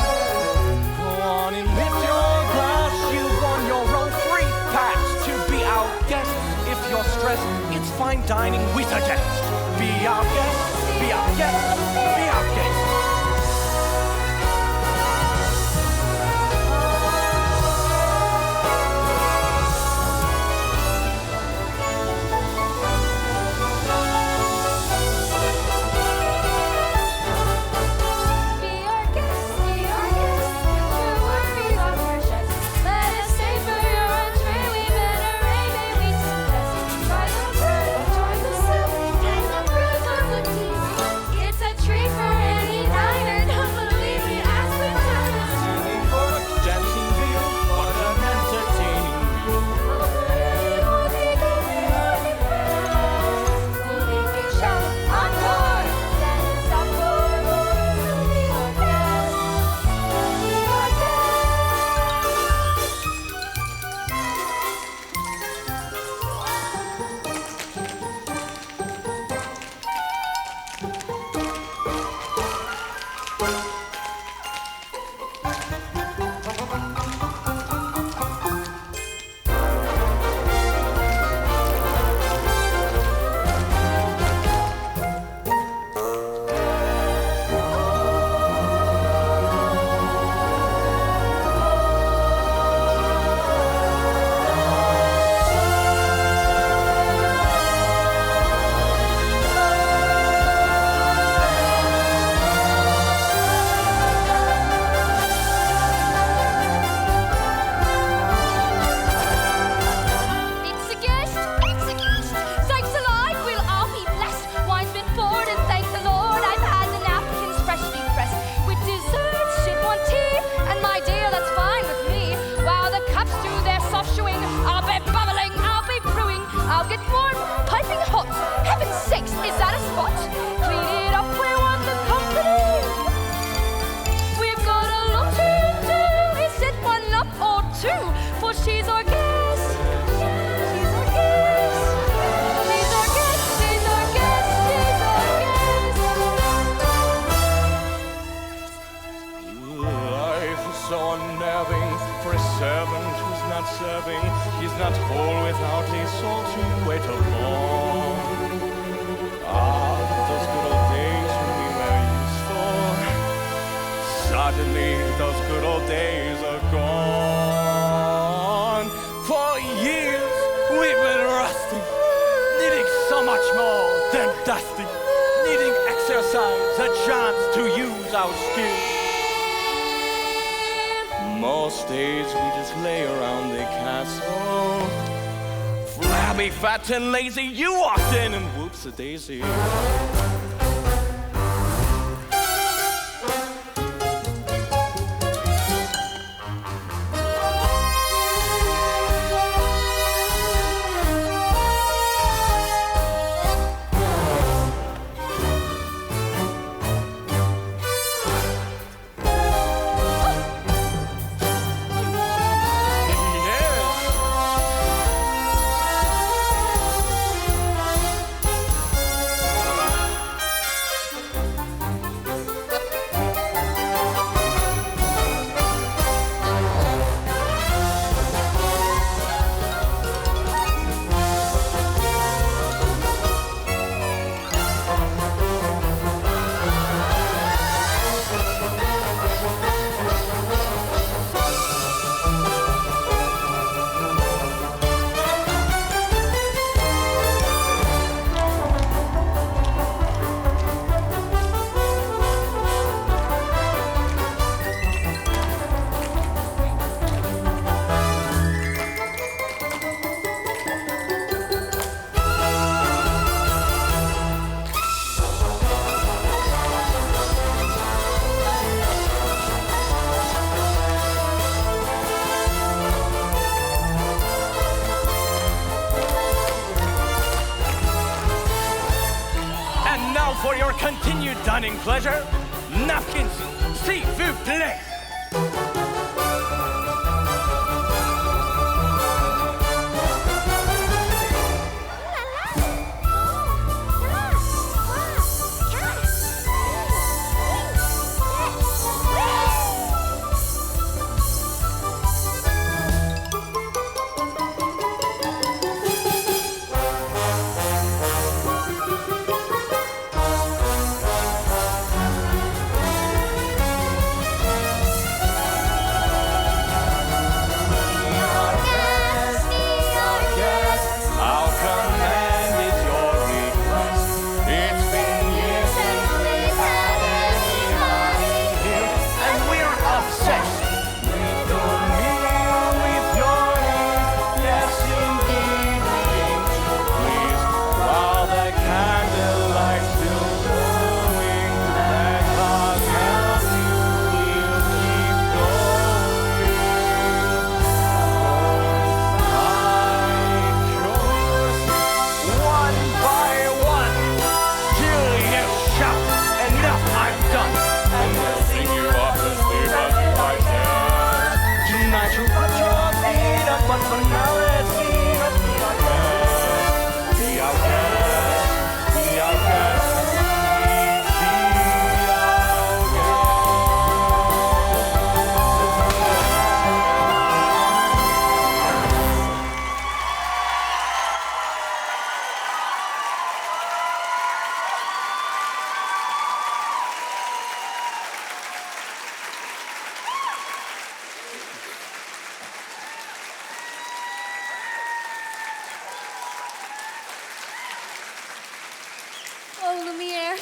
have. Go on and lift your glass. You've won your own free pass to be our guest. If you're stressed, it's fine dining we suggest. Be our guest, be our guest, be our guest. It's a treat for any much more than dusty, needing exercise, a chance to use our skill. Most days we just lay around the castle, flabby, fat, and lazy. You walked in and whoops a daisy. For your continued dining pleasure, napkins, s'il vous plaît.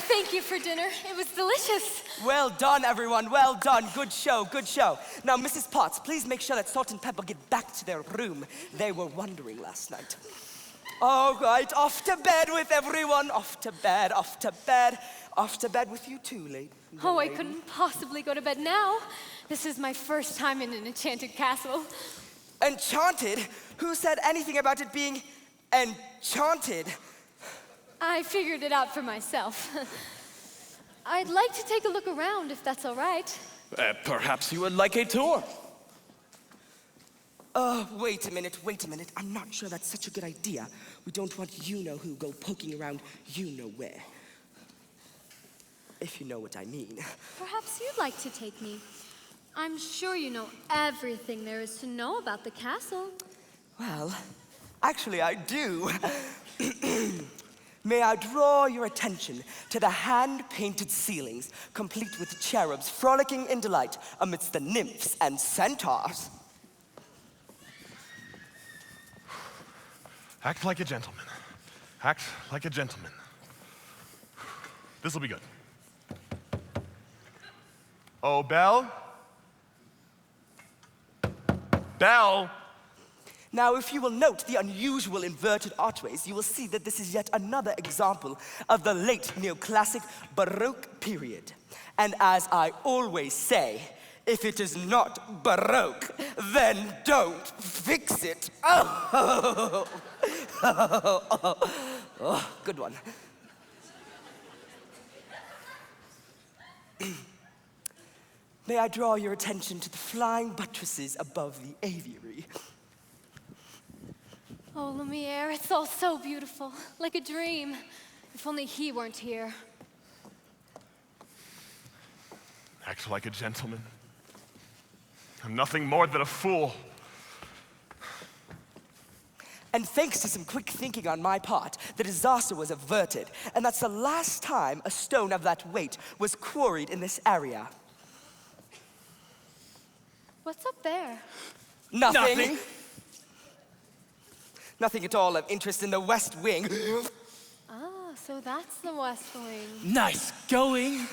Thank you for dinner. It was delicious. Well done, everyone. Well done. Good show, good show. Now, Mrs. Potts, please make sure that Salt and Pepper get back to their room. They were wondering last night. All right, off to bed with everyone. Off to bed, off to bed. Off to bed with you too, lady. Oh, I couldn't possibly go to bed now. This is my first time in an enchanted castle. Enchanted? Who said anything about it being enchanted? I figured it out for myself. I'd like to take a look around, if that's all right. Perhaps you would like a tour. Wait a minute. I'm not sure that's such a good idea. We don't want you-know-who go poking around you-know-where. If you know what I mean. Perhaps you'd like to take me. I'm sure you know everything there is to know about the castle. Well, actually I do. May I draw your attention to the hand-painted ceilings, complete with cherubs frolicking in delight amidst the nymphs and centaurs. Act like a gentleman. Act like a gentleman. This'll be good. Oh, Belle? Belle? Now, if you will note the unusual inverted archways, you will see that this is yet another example of the late neoclassic Baroque period. And as I always say, if it is not Baroque, then don't fix it. Oh, good one. May I draw your attention to the flying buttresses above the aviary? Oh, Lumiere, it's all so beautiful, like a dream. If only he weren't here. Act like a gentleman. I'm nothing more than a fool. And thanks to some quick thinking on my part, the disaster was averted, and that's the last time a stone of that weight was quarried in this area. What's up there? Nothing. Nothing at all of interest in the West Wing. Ah, so that's the West Wing. Nice going.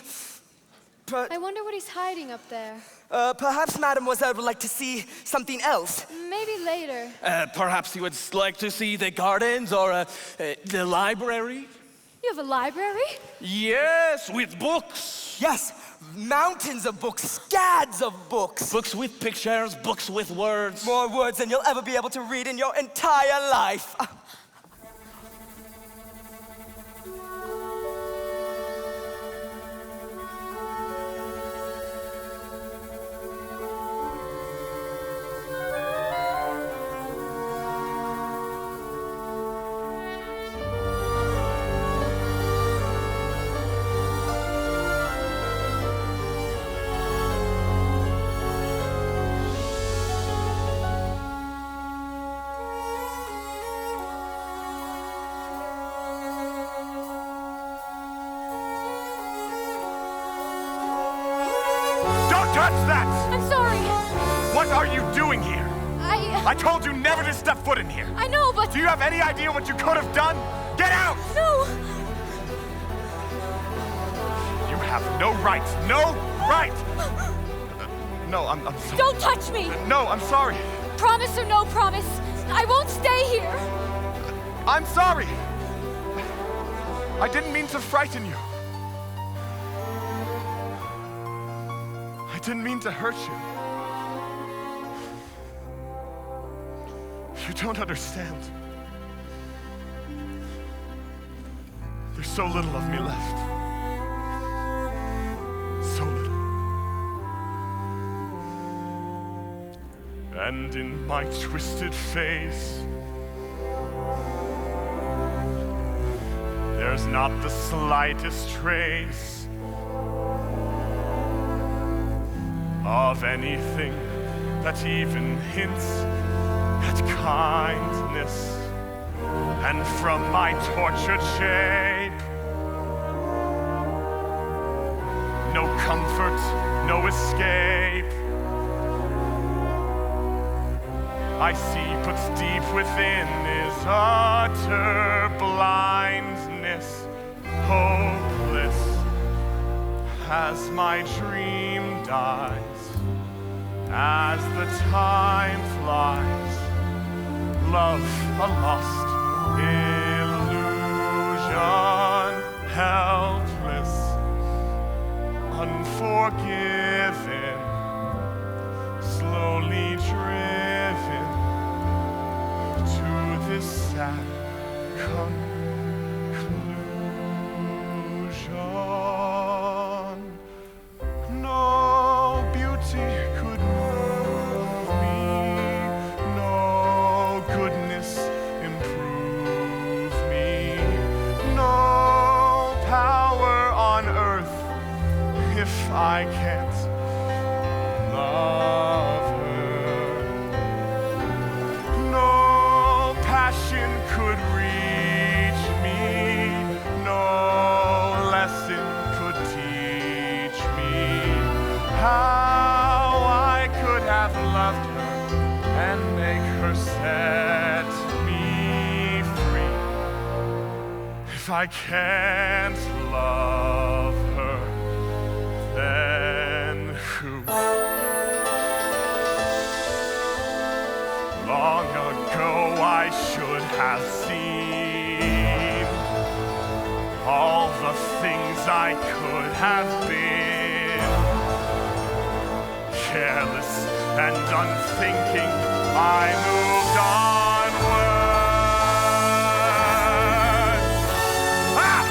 I wonder what he's hiding up there. Perhaps Mademoiselle would like to see something else. Maybe later. Perhaps you would like to see the gardens or the library? You have a library? Yes, with books. Yes, mountains of books, scads of books. Books with pictures, books with words. More words than you'll ever be able to read in your entire life. Touch that! I'm sorry. What are you doing here? I told you never to step foot in here. I know, but... Do you have any idea what you could have done? Get out! No! You have no right. No right! No, I'm sorry. Don't touch me! No, I'm sorry. Promise or no promise, I won't stay here. I'm sorry. I didn't mean to frighten you. I didn't mean to hurt you. You don't understand. There's so little of me left. So little. And in my twisted face, there's not the slightest trace of anything that even hints at kindness. And from my tortured shape, no comfort, no escape. I see but deep within is utter blindness, hopeless as my dream dies. As the time flies, love a lost illusion, helpless, unforgiven, slowly driven to this sad conclusion. No beauty could move me, no goodness improve me, no power on earth if I can't love her. No passion could reach me, no lesson could teach me how I could have loved her and make her set me free. If I can't love her, then who? Long ago I should have seen all the things I could have been. Careless and unthinking, I moved onward. Ah!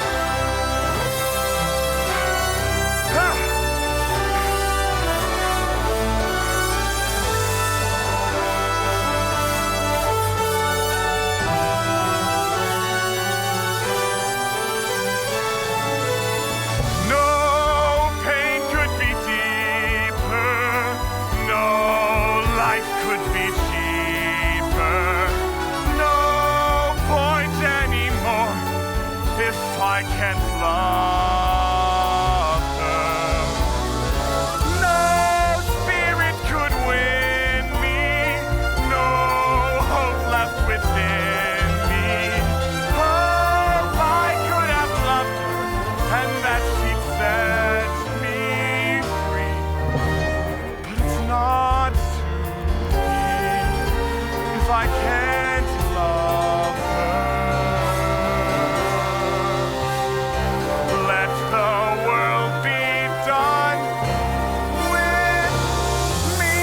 Ah! No pain could be deeper, no life could be cheaper, no point anymore if I can't love her. No spirit could win me, no hope left within me. Oh, I could have loved her, and that she'd set me free. But it's not to be if I can't love her. Let the world be done with me.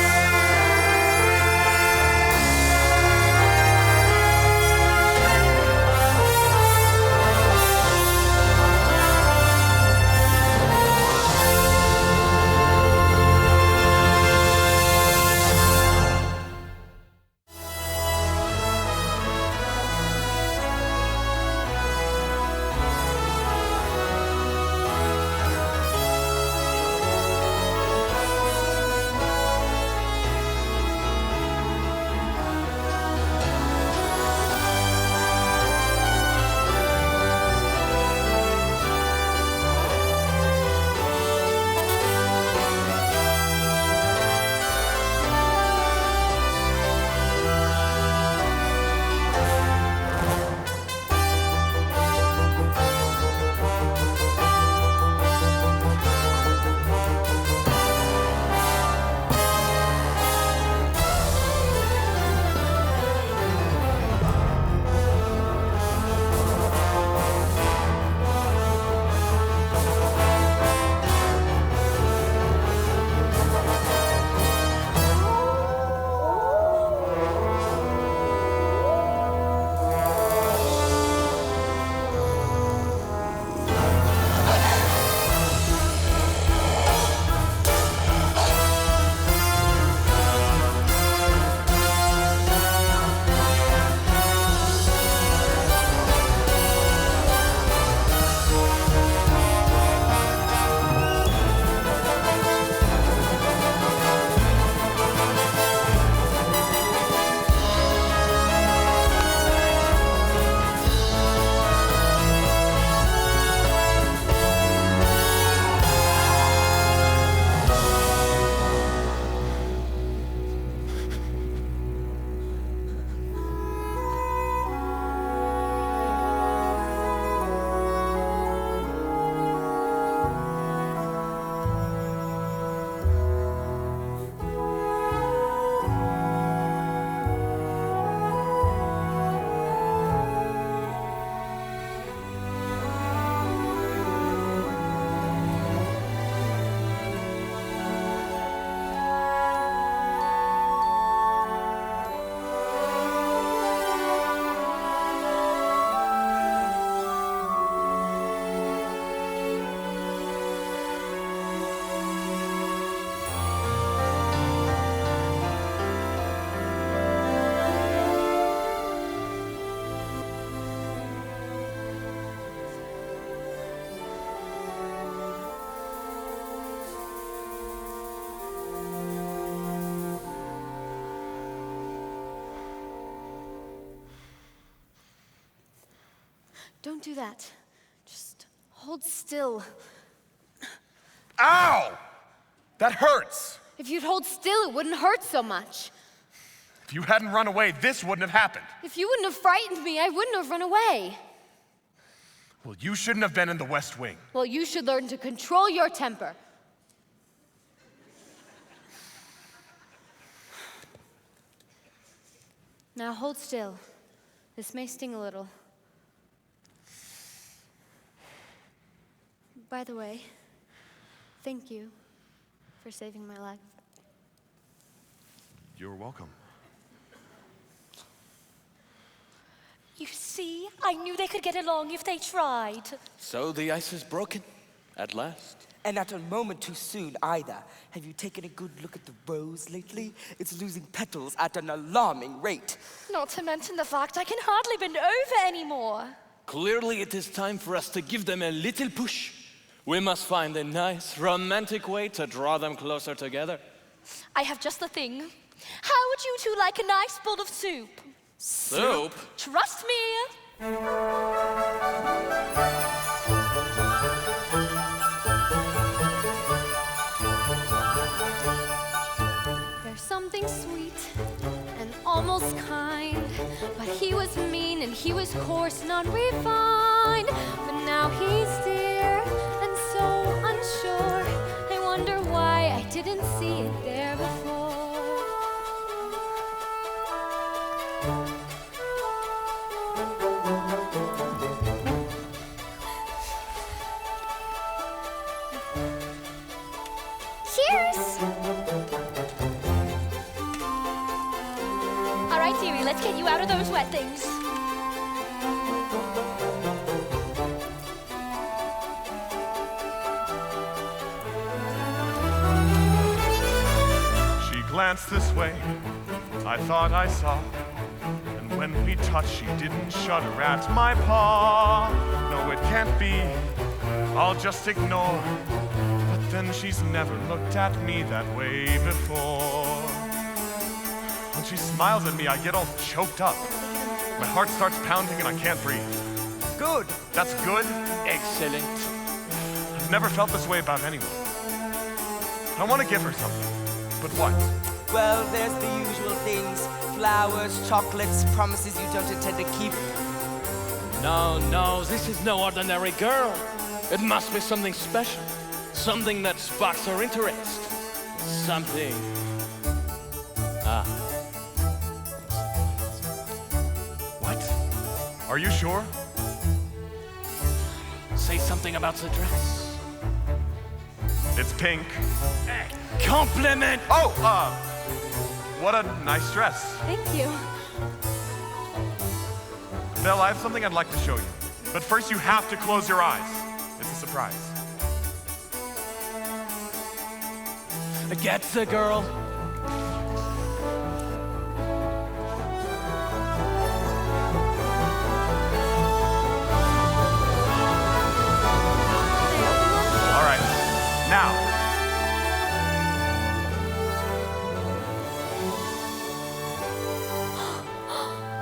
Don't do that. Just hold still. Ow! That hurts! If you'd hold still, it wouldn't hurt so much. If you hadn't run away, this wouldn't have happened. If you wouldn't have frightened me, I wouldn't have run away. Well, you shouldn't have been in the West Wing. Well, you should learn to control your temper. Now hold still. This may sting a little. By the way, thank you for saving my life. You're welcome. You see, I knew they could get along if they tried. So the ice is broken, at last. And not a moment too soon either. Have you taken a good look at the rose lately? It's losing petals at an alarming rate. Not to mention the fact I can hardly bend over anymore. Clearly it is time for us to give them a little push. We must find a nice, romantic way to draw them closer together. I have just the thing. How would you two like a nice bowl of soup? Soup? Trust me. There's something sweet and almost kind, but he was mean and he was coarse and unrefined. But now he's dear and so unsure. I wonder why I didn't see it there before. Cheers! All right, dearie, let's get you out of those wet things. She glanced this way, I thought I saw. And when we touched, she didn't shudder at my paw. No, it can't be, I'll just ignore. But then she's never looked at me that way before. When she smiles at me, I get all choked up. My heart starts pounding and I can't breathe. Good. That's good? Excellent. I've never felt this way about anyone. I want to give her something. But what? Well, there's the usual things. Flowers, chocolates, promises you don't intend to keep. No, this is no ordinary girl. It must be something special. Something that sparks her interest. Something. What? Are you sure? Say something about the dress. It's pink. Compliment! Oh, what a nice dress. Thank you. Belle, I have something I'd like to show you. But first you have to close your eyes. It's a surprise. Get the girl. All right, now.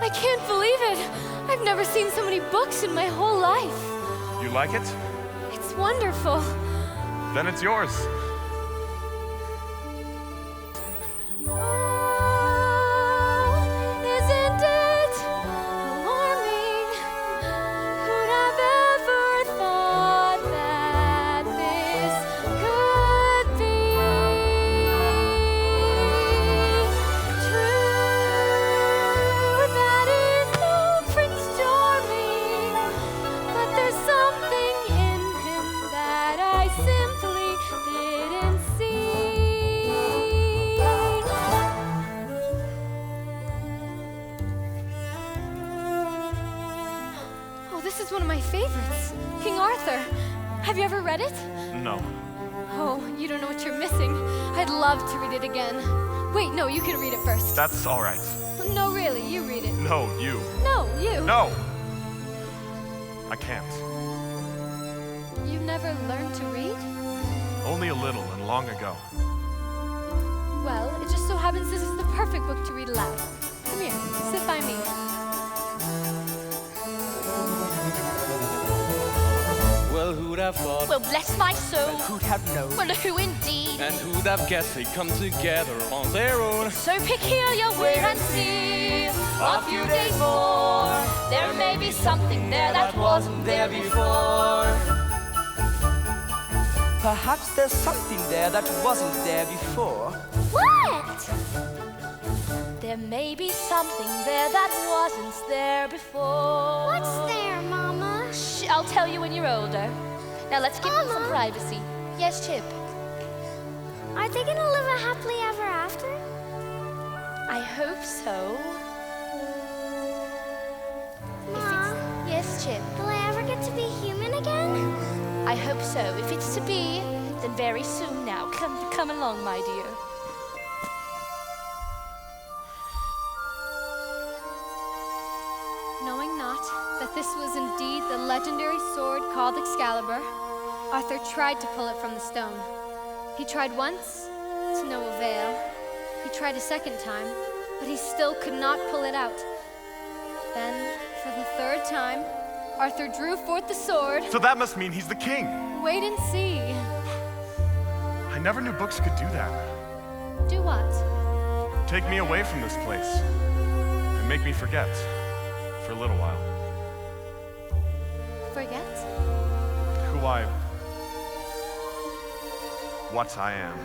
I can't believe it. I've never seen so many books in my whole life. You like it? It's wonderful. Then it's yours. Isn't it alarming? Who'd have ever thought that this could be true? That is no Prince Charming, but there's something in him that I simply didn't see. Oh, this is one of my favorites. King Arthur. Have you ever read it? No. Oh, you don't know what you're missing. I'd love to read it again. Wait, no, you can read it first. That's all right. No, really, you read it. No, you. No, you. No! I can't. You never learned to read? Only a little and long ago. Well, it just so happens this is the perfect book to read aloud. Come here, sit by me. Well, Well, who'd have thought? Well, bless my soul. Well, who'd have known? Well, who indeed? And who'd have guessed they'd come together on their own? So peculiar, wait and see. A few days more, there may be something there that wasn't there before. Perhaps there's something there that wasn't there before. What? There may be something there that wasn't there before. What's there, Mama? Shh, I'll tell you when you're older. Now let's give them some privacy. Yes, Chip? Are they gonna live a happily ever after? I hope so. Mom, Yes, Chip? will I ever get to be human again? I hope so. If it's to be, then very soon now. Come along, my dear. Knowing not that this was indeed the legendary sword called Excalibur, Arthur tried to pull it from the stone. He tried once, to no avail. He tried a second time, but he still could not pull it out. Then, for the third time, Arthur drew forth the sword. So that must mean he's the king. Wait and see. I never knew books could do that. Do what? Take me away from this place and make me forget for a little while Forget? what I am.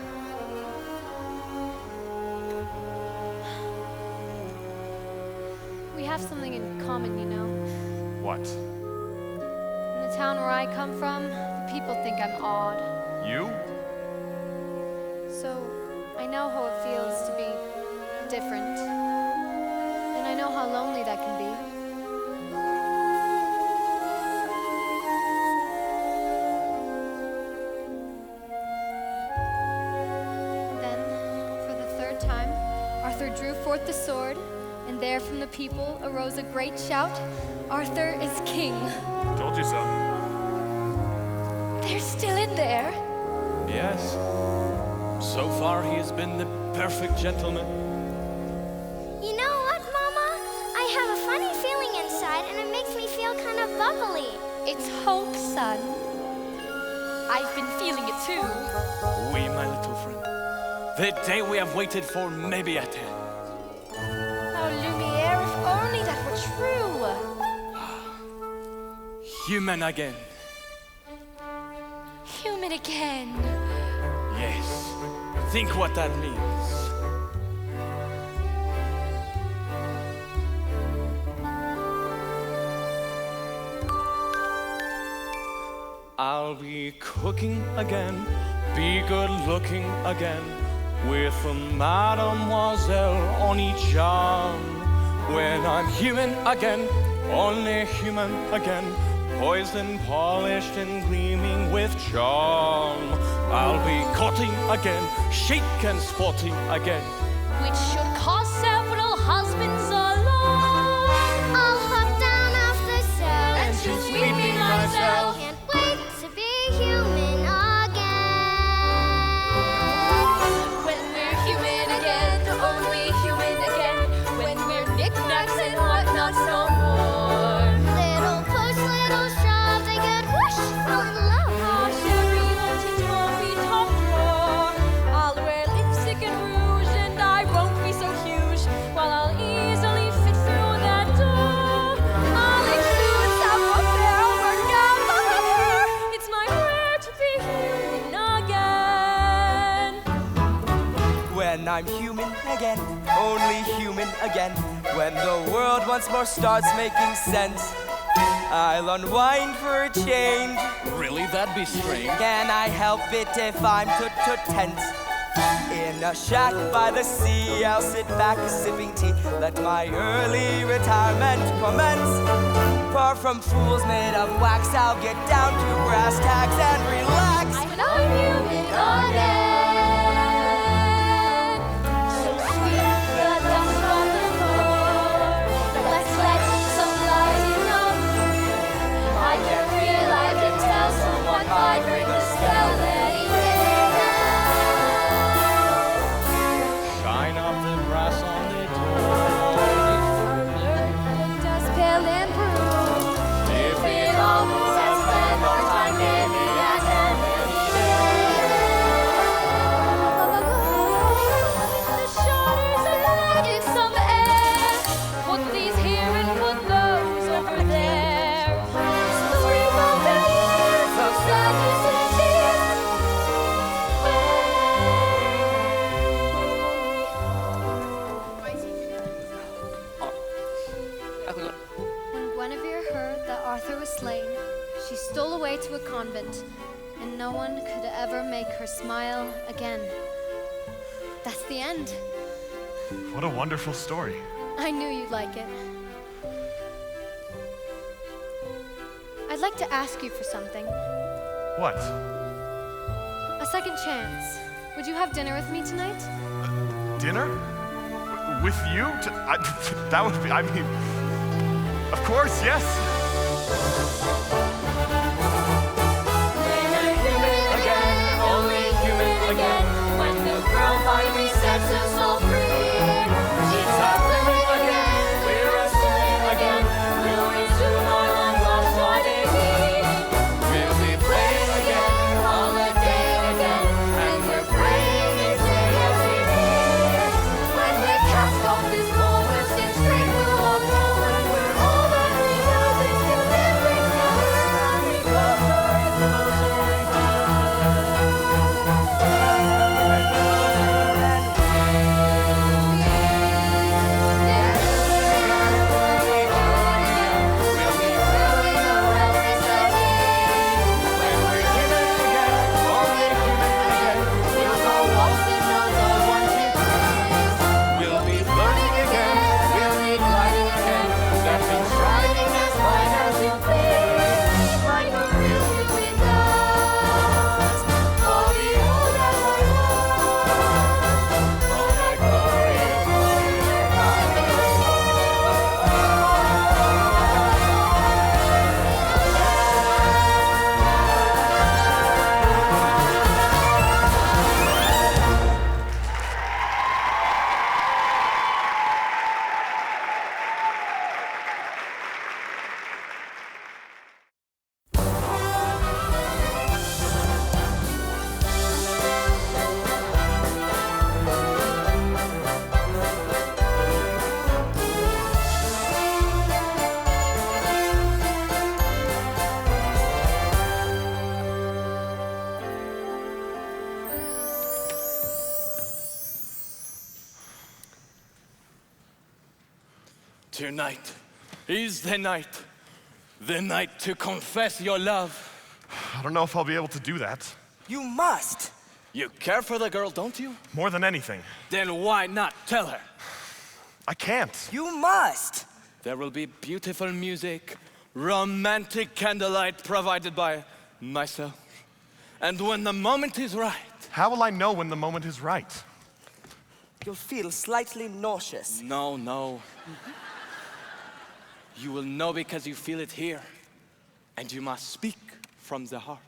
We have something in common, you know. What? In the town where I come from, the people think I'm odd. You? So, I know how it feels to be different. And I know how lonely that can be. Then, for the third time, Arthur drew forth the sword, and there from the people arose a great shout, "Arthur is king!" Told you so. They're still in there. Yes. So far, he has been the perfect gentleman. You know what, Mama? I have a funny feeling inside, and it makes me feel kind of bubbly. It's hope, son. I've been feeling it too. Oui, my little friend. The day we have waited for may be at hand. Oh, Lumiere, if only that were true. Human again. Human again. Yes. Think what that means. I'll be cooking again, be good looking again, with a mademoiselle on each arm. When I'm human again, only human again, poised and polished and gleaming with charm. I'll be courting again, chic and sporty again. Which should cause several husbands alone. I'll hop down off the cell And she'll sweep me myself. Can't wait to be human again. When we're human again, only human again. When we're knickknacks and whatnots no more. Little push, little shove, they get whoosh, fall in love. Our Sherry wanted to be top drawer. I'll wear lipstick and rouge, and I won't be so huge. While I'll easily fit through that door. I'll exude self-repair, work out the hair. It's my prayer to be human again. When I'm human again, only human again. When the world once more starts making sense, I'll unwind for a change. Really, that'd be strange. Can I help it if I'm tense? In a shack by the sea, I'll sit back sipping tea. Let my early retirement commence. Far from fools made of wax, I'll get down to brass tacks and relax. When I'm human again. So sweet the dust on the floor. Let's let some light in on. I can feel, I can tell someone might bring the spell any day now. Shine up the brass on the door. Dust pale and bruised. If it all moves, let's spend our time convent, and no one could ever make her smile again. That's the end. What a wonderful story. I knew you'd like it. I'd like to ask you for something. What? A second chance. Would you have dinner with me tonight? Dinner? With you? That would be, I mean, of course, yes. Again, only human again. When the girl finally sets us all free, she's our women again. We're a silly again. We'll resume our long lost odyssey. We'll be playing again, all the day again, and we're praying this day as we need. When we're cast off this cold, we'll stand straight, we'll walk forward. We're all that we know is to live in and we closer and closer and We'll be burning again, we'll be gliding again, nothing shining as bright as you please. like a real human does. Oh, behold as I walk on that glorious Tonight is the night to confess your love. I don't know if I'll be able to do that. You must. You care for the girl, don't you? More than anything. Then why not tell her? I can't. You must. There will be beautiful music, romantic candlelight provided by myself. And when the moment is right... How will I know when the moment is right? You'll feel slightly nauseous. No. You will know because you feel it here. And you must speak from the heart.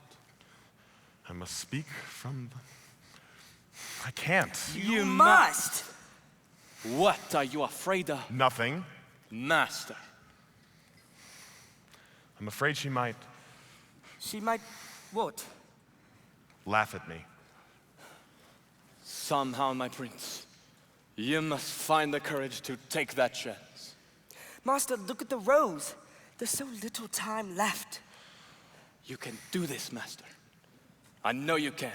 I must speak from the... I can't. You must. What are you afraid of? Nothing. Master. I'm afraid she might She might what? laugh at me. Somehow, my prince, you must find the courage to take that chance. Master, look at the rose. There's so little time left. You can do this, master. I know you can.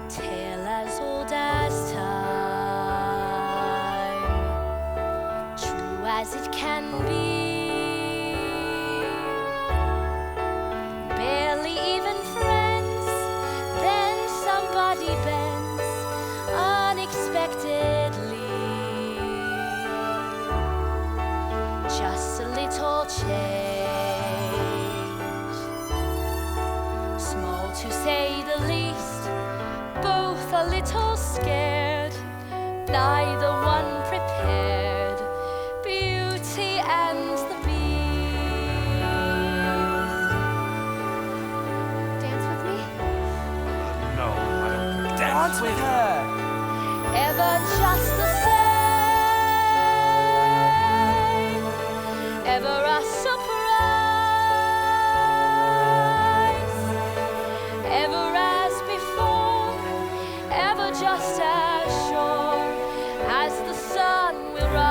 Tale as old as time, true as it can be. Barely even friends, then somebody bends unexpectedly. Just a little change, small to say the least. Both both a little scared, neither one prepared. Beauty and the Beast. Dance with me? No, I don't. Dance with her. Ever just the same, ever a surprise, ever as before, ever just as sure as the sun will rise.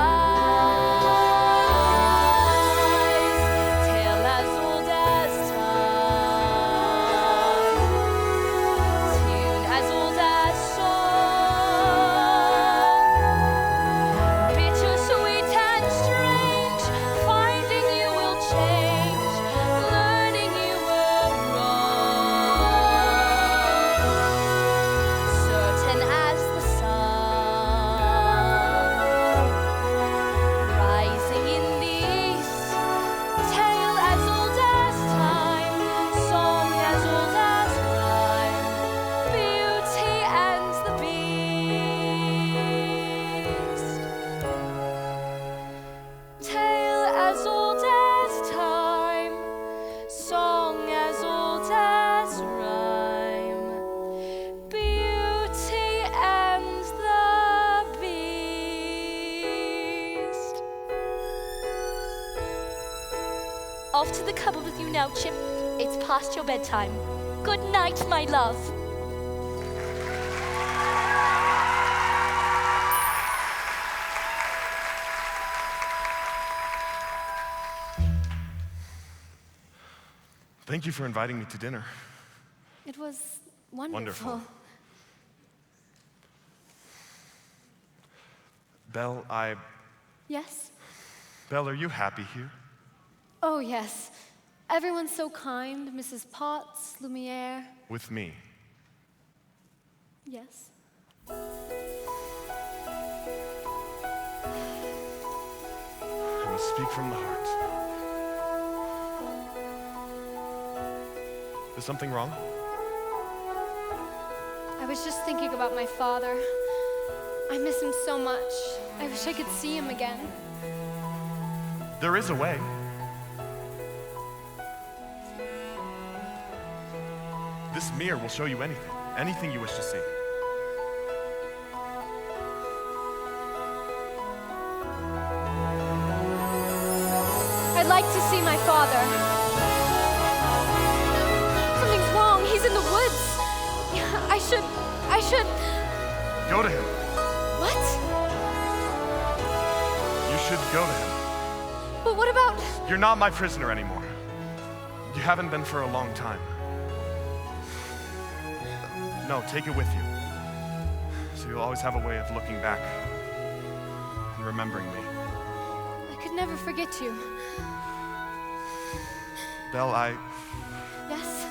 Tale as old as time, tune as old as song, bittersweet and strange, finding you will change, learning you were wrong, certain as the sun, rising in the east, tale as old as time, song as old as rhyme, Beauty and the Beast. Tale as old as time, song as old as rhyme, Beauty and the Beast. Off to the cupboard with you now, Chip. It's past your bedtime. Good night, my love. Thank you for inviting me to dinner. It was wonderful. Wonderful. Belle, Yes? Belle, are you happy here? Oh, yes. Everyone's so kind. Mrs. Potts, Lumiere. With me? Yes. I must speak from the heart. Is something wrong? I was just thinking about my father. I miss him so much. I wish I could see him again. There is a way. This mirror will show you anything you wish to see. I'd like to see my father. Something's wrong. He's in the woods. I should. Go to him. What? You should go to him. But what about? You're not my prisoner anymore. You haven't been for a long time. No, take it with you. So you'll always have a way of looking back and remembering me. I could never forget you. Belle, Yes?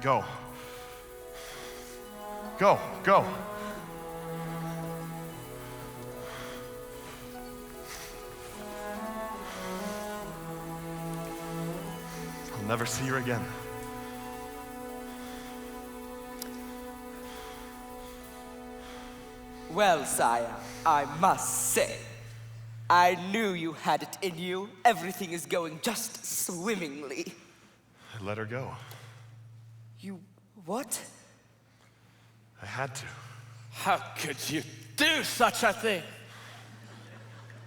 Go. Go, go. I'll never see her again. Well, sire, I must say, I knew you had it in you. Everything is going just swimmingly. I let her go. You what? I had to. How could you do such a thing?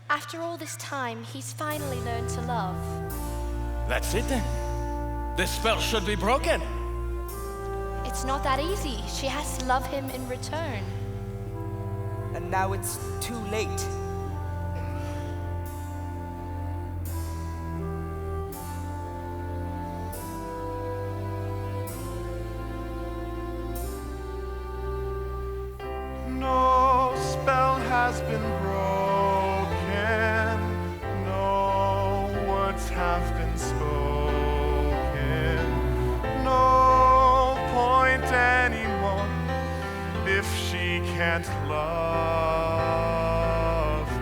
After all this time, he's finally learned to love. That's it then. This spell should be broken. It's not that easy. She has to love him in return. And now it's too late. No spell has been broken. No words have been spoken. No point anymore if she can't love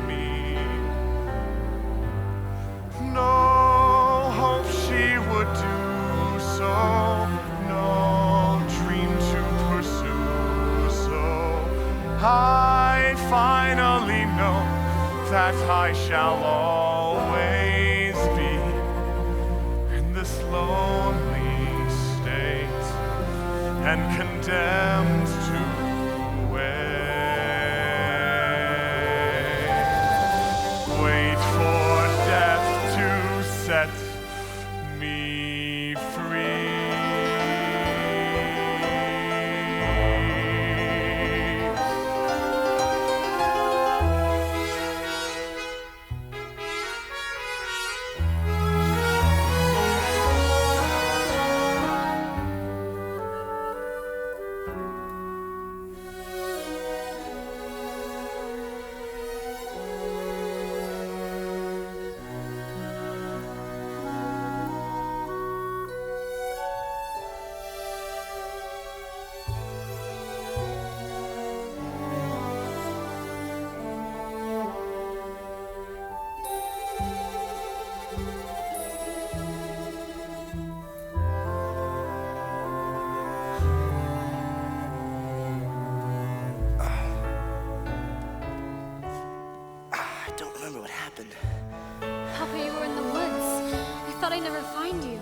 me. No hope she would do so. No dream to pursue. I finally know that I shall always be in this lonely state and condemned to wait for death to set me free. I don't remember what happened. Papa, you were in the woods. I thought I'd never find you.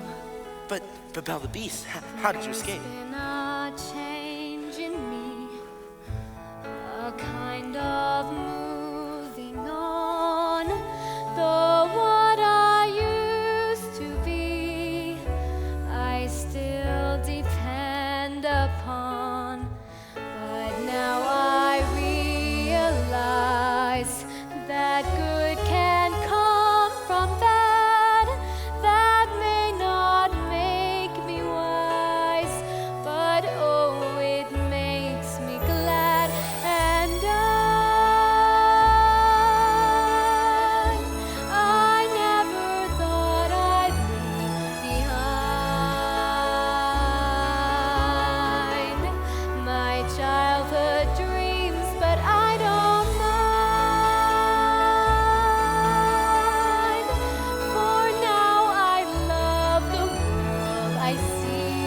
But Belle the Beast, how did you escape? There's been a change in me, a kind of moving on. Though what I used to be, I still depend upon. But now I realize that good can come from bad. That may not make me wise, but oh, it makes me glad. And I never thought I'd leave behind my childhood dreams, but I don't mind. For now I love the world I see.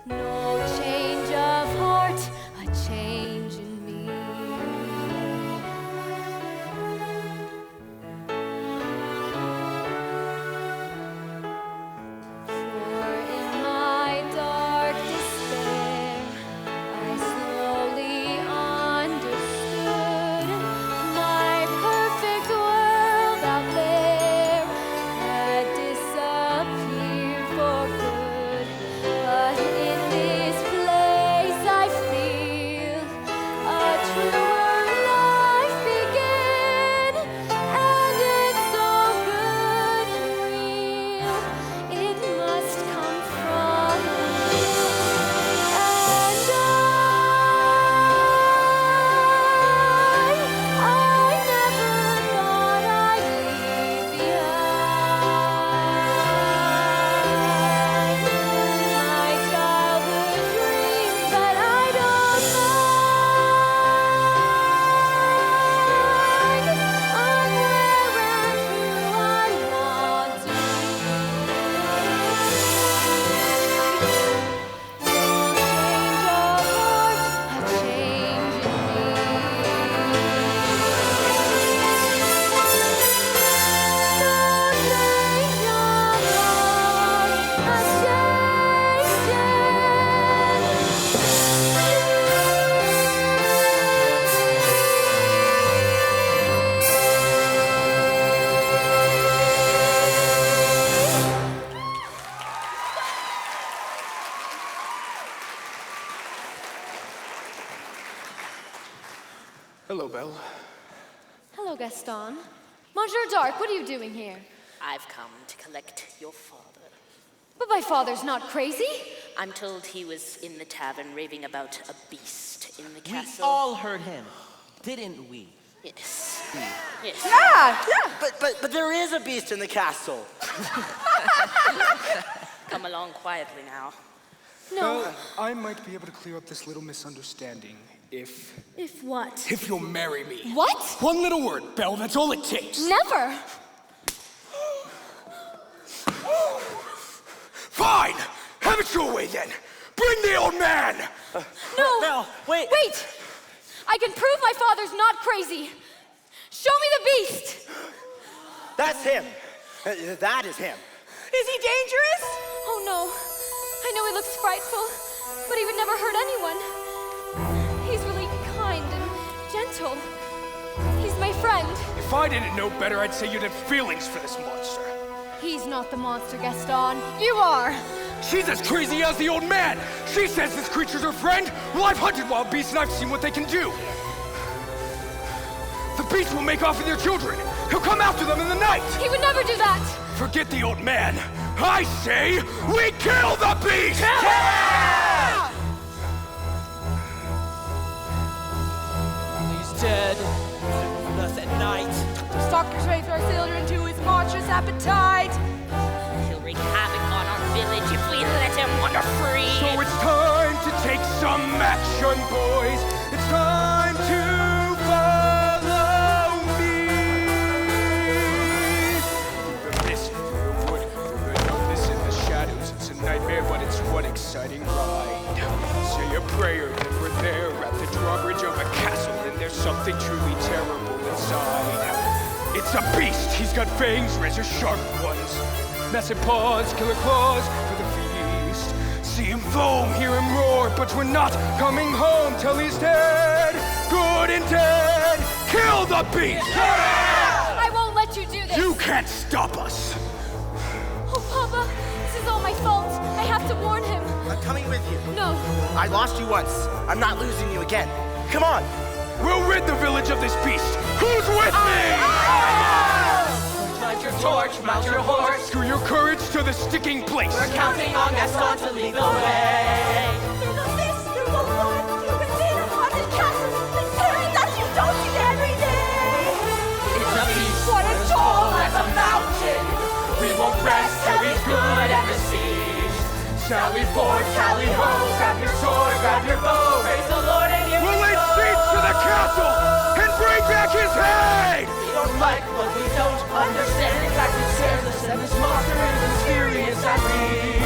No change of heart, a change in me. For in my dark despair, I slowly understood my perfect world out there had disappeared for good. But in this place I feel a truer life begin, and it's so good and real. It must come from you. And I never thought I'd leave behind my childhood dreams, but I don't mind. I'm where and who I want to be. No change of heart, a change in me. Hello, Belle. Hello, Gaston. Monsieur Dark, what are you doing here? I've come to collect your father. But my father's not crazy. I'm told he was in the tavern raving about a beast in the We castle. all heard him, didn't we? Yes. Yes. Yeah. But there is a beast in the castle. Come along quietly now. No. Well, I might be able to clear up this little misunderstanding if If what? you'll marry me. What? One little word, Belle, that's all it takes. Never. Fine! Have it your way then! Bring Find the old man! No! Mel, wait! Wait! I can prove my father's not crazy. Show me the beast! That's him. That is him. Is he dangerous? Oh no. I know he looks frightful, but he would never hurt anyone. He's really kind and gentle. He's my friend. If I didn't know better, I'd say you'd have feelings for this monster. He's not the monster, Gaston. You are. She's as crazy as the old man. She says this creature's her friend. Well, I've hunted wild beasts and I've seen what they can do. The beast will make off with your children. He'll come after them in the night. He would never do that. Forget the old man. I say we kill the beast! Yeah! He's dead. Us at night. Stalkers raise our children to his monstrous appetite. He'll wreak havoc on our village if we let him wander free. So it's time to take some action, boys. It's time to follow me. Through the mist, through the wood, through the darkness and the shadows. It's a nightmare, but it's one exciting ride. Say a prayer, then we're there at the drawbridge of a castle, and there's something truly terrible inside. It's a beast. He's got fangs, razor sharp ones. Massive paws, killer claws for the feast. See him foam, hear him roar, but we're not coming home till he's dead. Good and dead. Kill the beast! Yeah! I won't let you do this. You can't stop us. Oh, Papa, this is all my fault. I have to warn him. I'm coming with you. No. I lost you once. I'm not losing you again. Come on. We'll rid the village of this beast. Who's with me? Light your torch, mount your horse. Screw your courage to the sticking place. We're counting on Gaston to lead the way. There's a mist, there's a light, you can see the haunted castle, the scary that you don't see every day. It's a beast, What is tall as a mountain. We won't rest till he's good and besieged. Sally forth, tally ho, grab your sword, grab your bow, praise the Lord and here We'll lay siege to the castle and bring back his head! We don't like what we don't understand. In fact, it scares us, and this monster is as furious as we.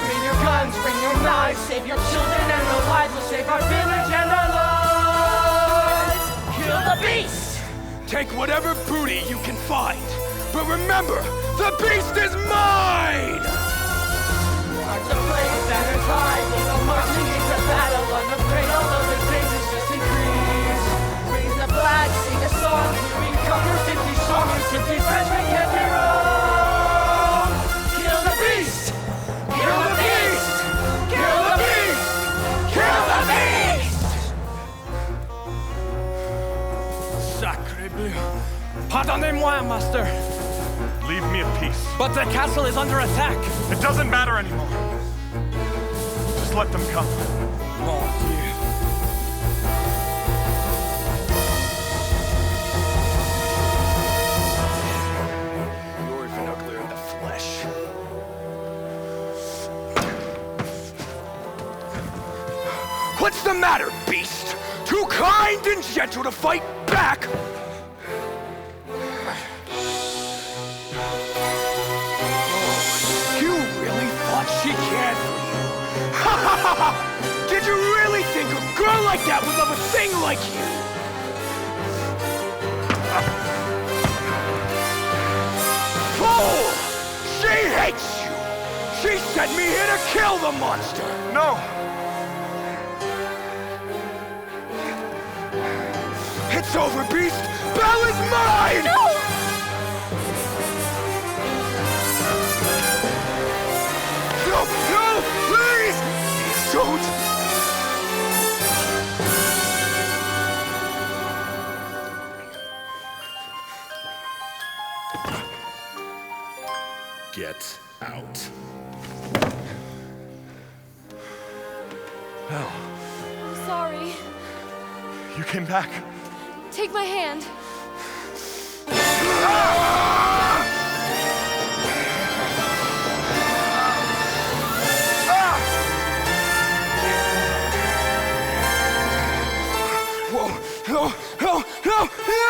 Bring your guns, bring your knives, save your children and our lives. We'll save our village and our lives. Kill the beast! Take whatever booty you can find. But remember, the beast is mine! Hearts ablaze, banners high, we go marching into battle. Unafraid, although the dangers just increase. Raise the flag, sing a song. We come, we're 50 strong and 50 friends, we can't be wrong. Kill the beast! Kill the beast! Kill the beast! Kill the beast! Sacre bleu. Pardonnez-moi, master. Leave me in peace. But the castle is under attack. It doesn't matter anymore. Just let them come. Mon Dieu. You're even uglier in the flesh. What's the matter, beast? Too kind and gentle to fight back? You really thought she cared for you? Ha ha ha ha! Did you really think a girl like that would love a thing like you? Fool! She hates you! She sent me here to kill the monster! No! It's over, beast! Belle is mine! No! No, no, please! Don't! Get out. Well, I'm sorry. You came back. Take my hand. Whoa, no, no, no, no!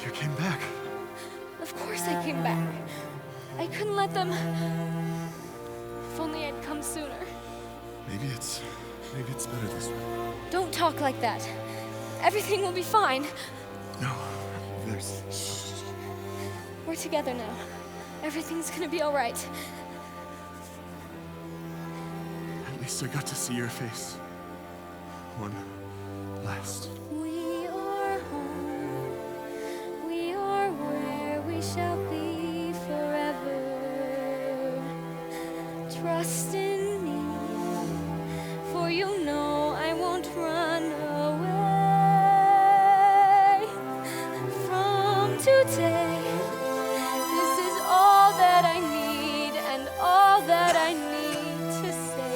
You came back. Of course I came back. I couldn't let them. If only I'd come sooner. Maybe it's better this way. Don't talk like that. Everything will be fine. No, there's... We're together now. Everything's gonna be all right. At least I got to see your face. One last. We are home. We are where we shall be forever. Trust in me, for you know I won't run away from today. This is all that I need and all that I need to say.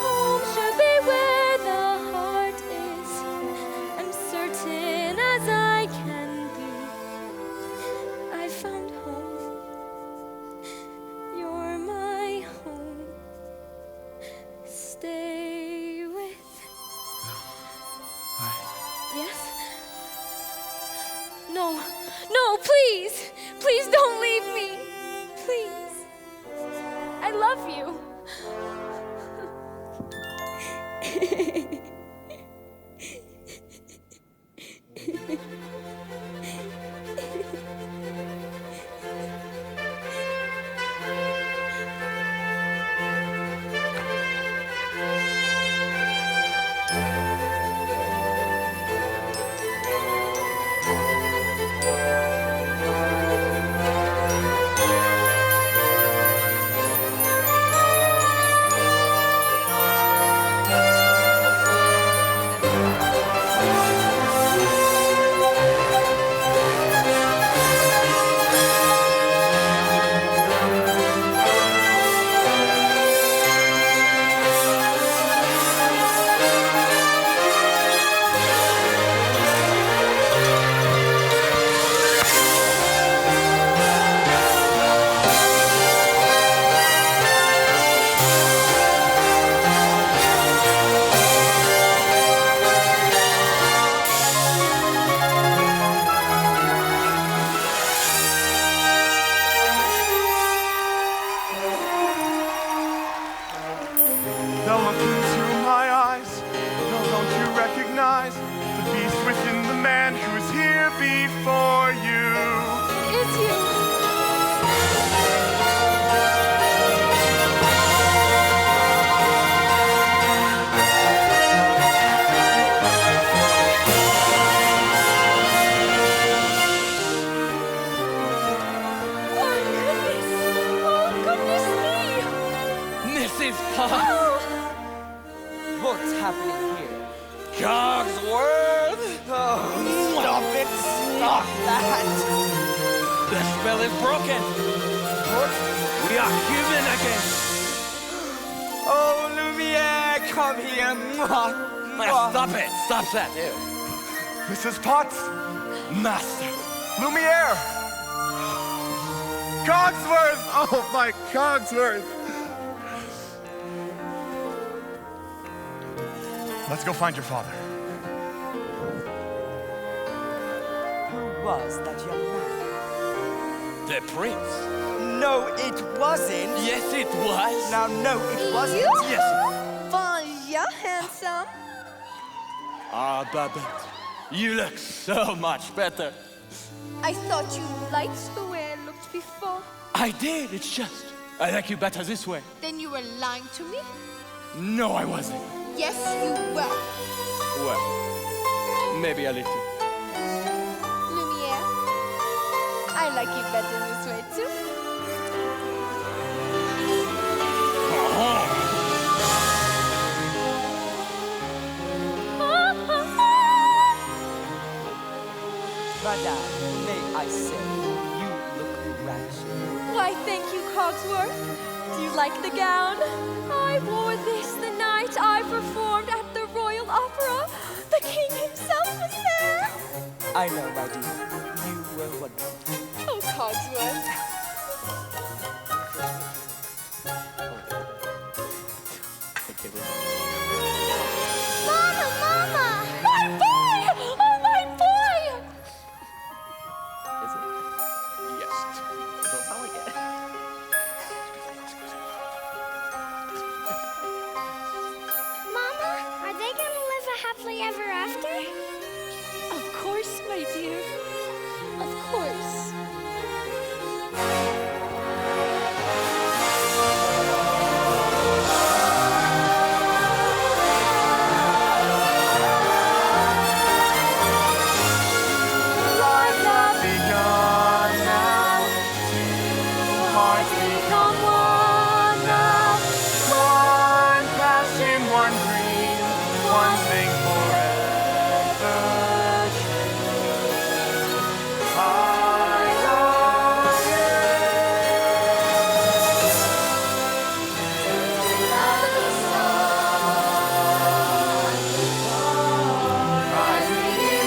Home should be where the heart is. I'm certain as I can be. I found home. You're my home. Stay with. Yes? No, no, please. Please don't leave me. Please. I love you. Now look into my eyes. Now don't you recognize the beast within the man who's here before you? It's you. Mrs. Potts! What's happening here? Cogsworth! Oh, stop it! Stop that! The spell is broken! What? We are human again! Oh, Lumiere, come here! Mwah, mwah. Stop it! Stop that! Ew. Mrs. Potts! Master! Lumiere! Cogsworth! Oh, my Cogsworth! Let's go find your father. Who was that young man? The prince? No, it wasn't. Yes, it was. Now, no, it wasn't. Yes. Bonjour, handsome. Ah, Babette, you look so much better. I thought you liked the way I looked before. I did, it's just, I like you better this way. Then you were lying to me? No, I wasn't. Yes, you were. Well, maybe a little. Lumiere, I like you better this way too. Madame, may I say, you look ravishing. Why, thank you, Cogsworth. Do you like the gown? I wore this the night I performed at the Royal Opera. The king himself was there. I know, my dear. You were wonderful. Oh, Cogsworth. Mama, Mama! My boy! Oh, my boy! happily ever after? Of course, my dear. Of course. Lives have begun now. Two hearts become one now. One passion, one dream, one thing forever true. I love you. Love the sun, rising in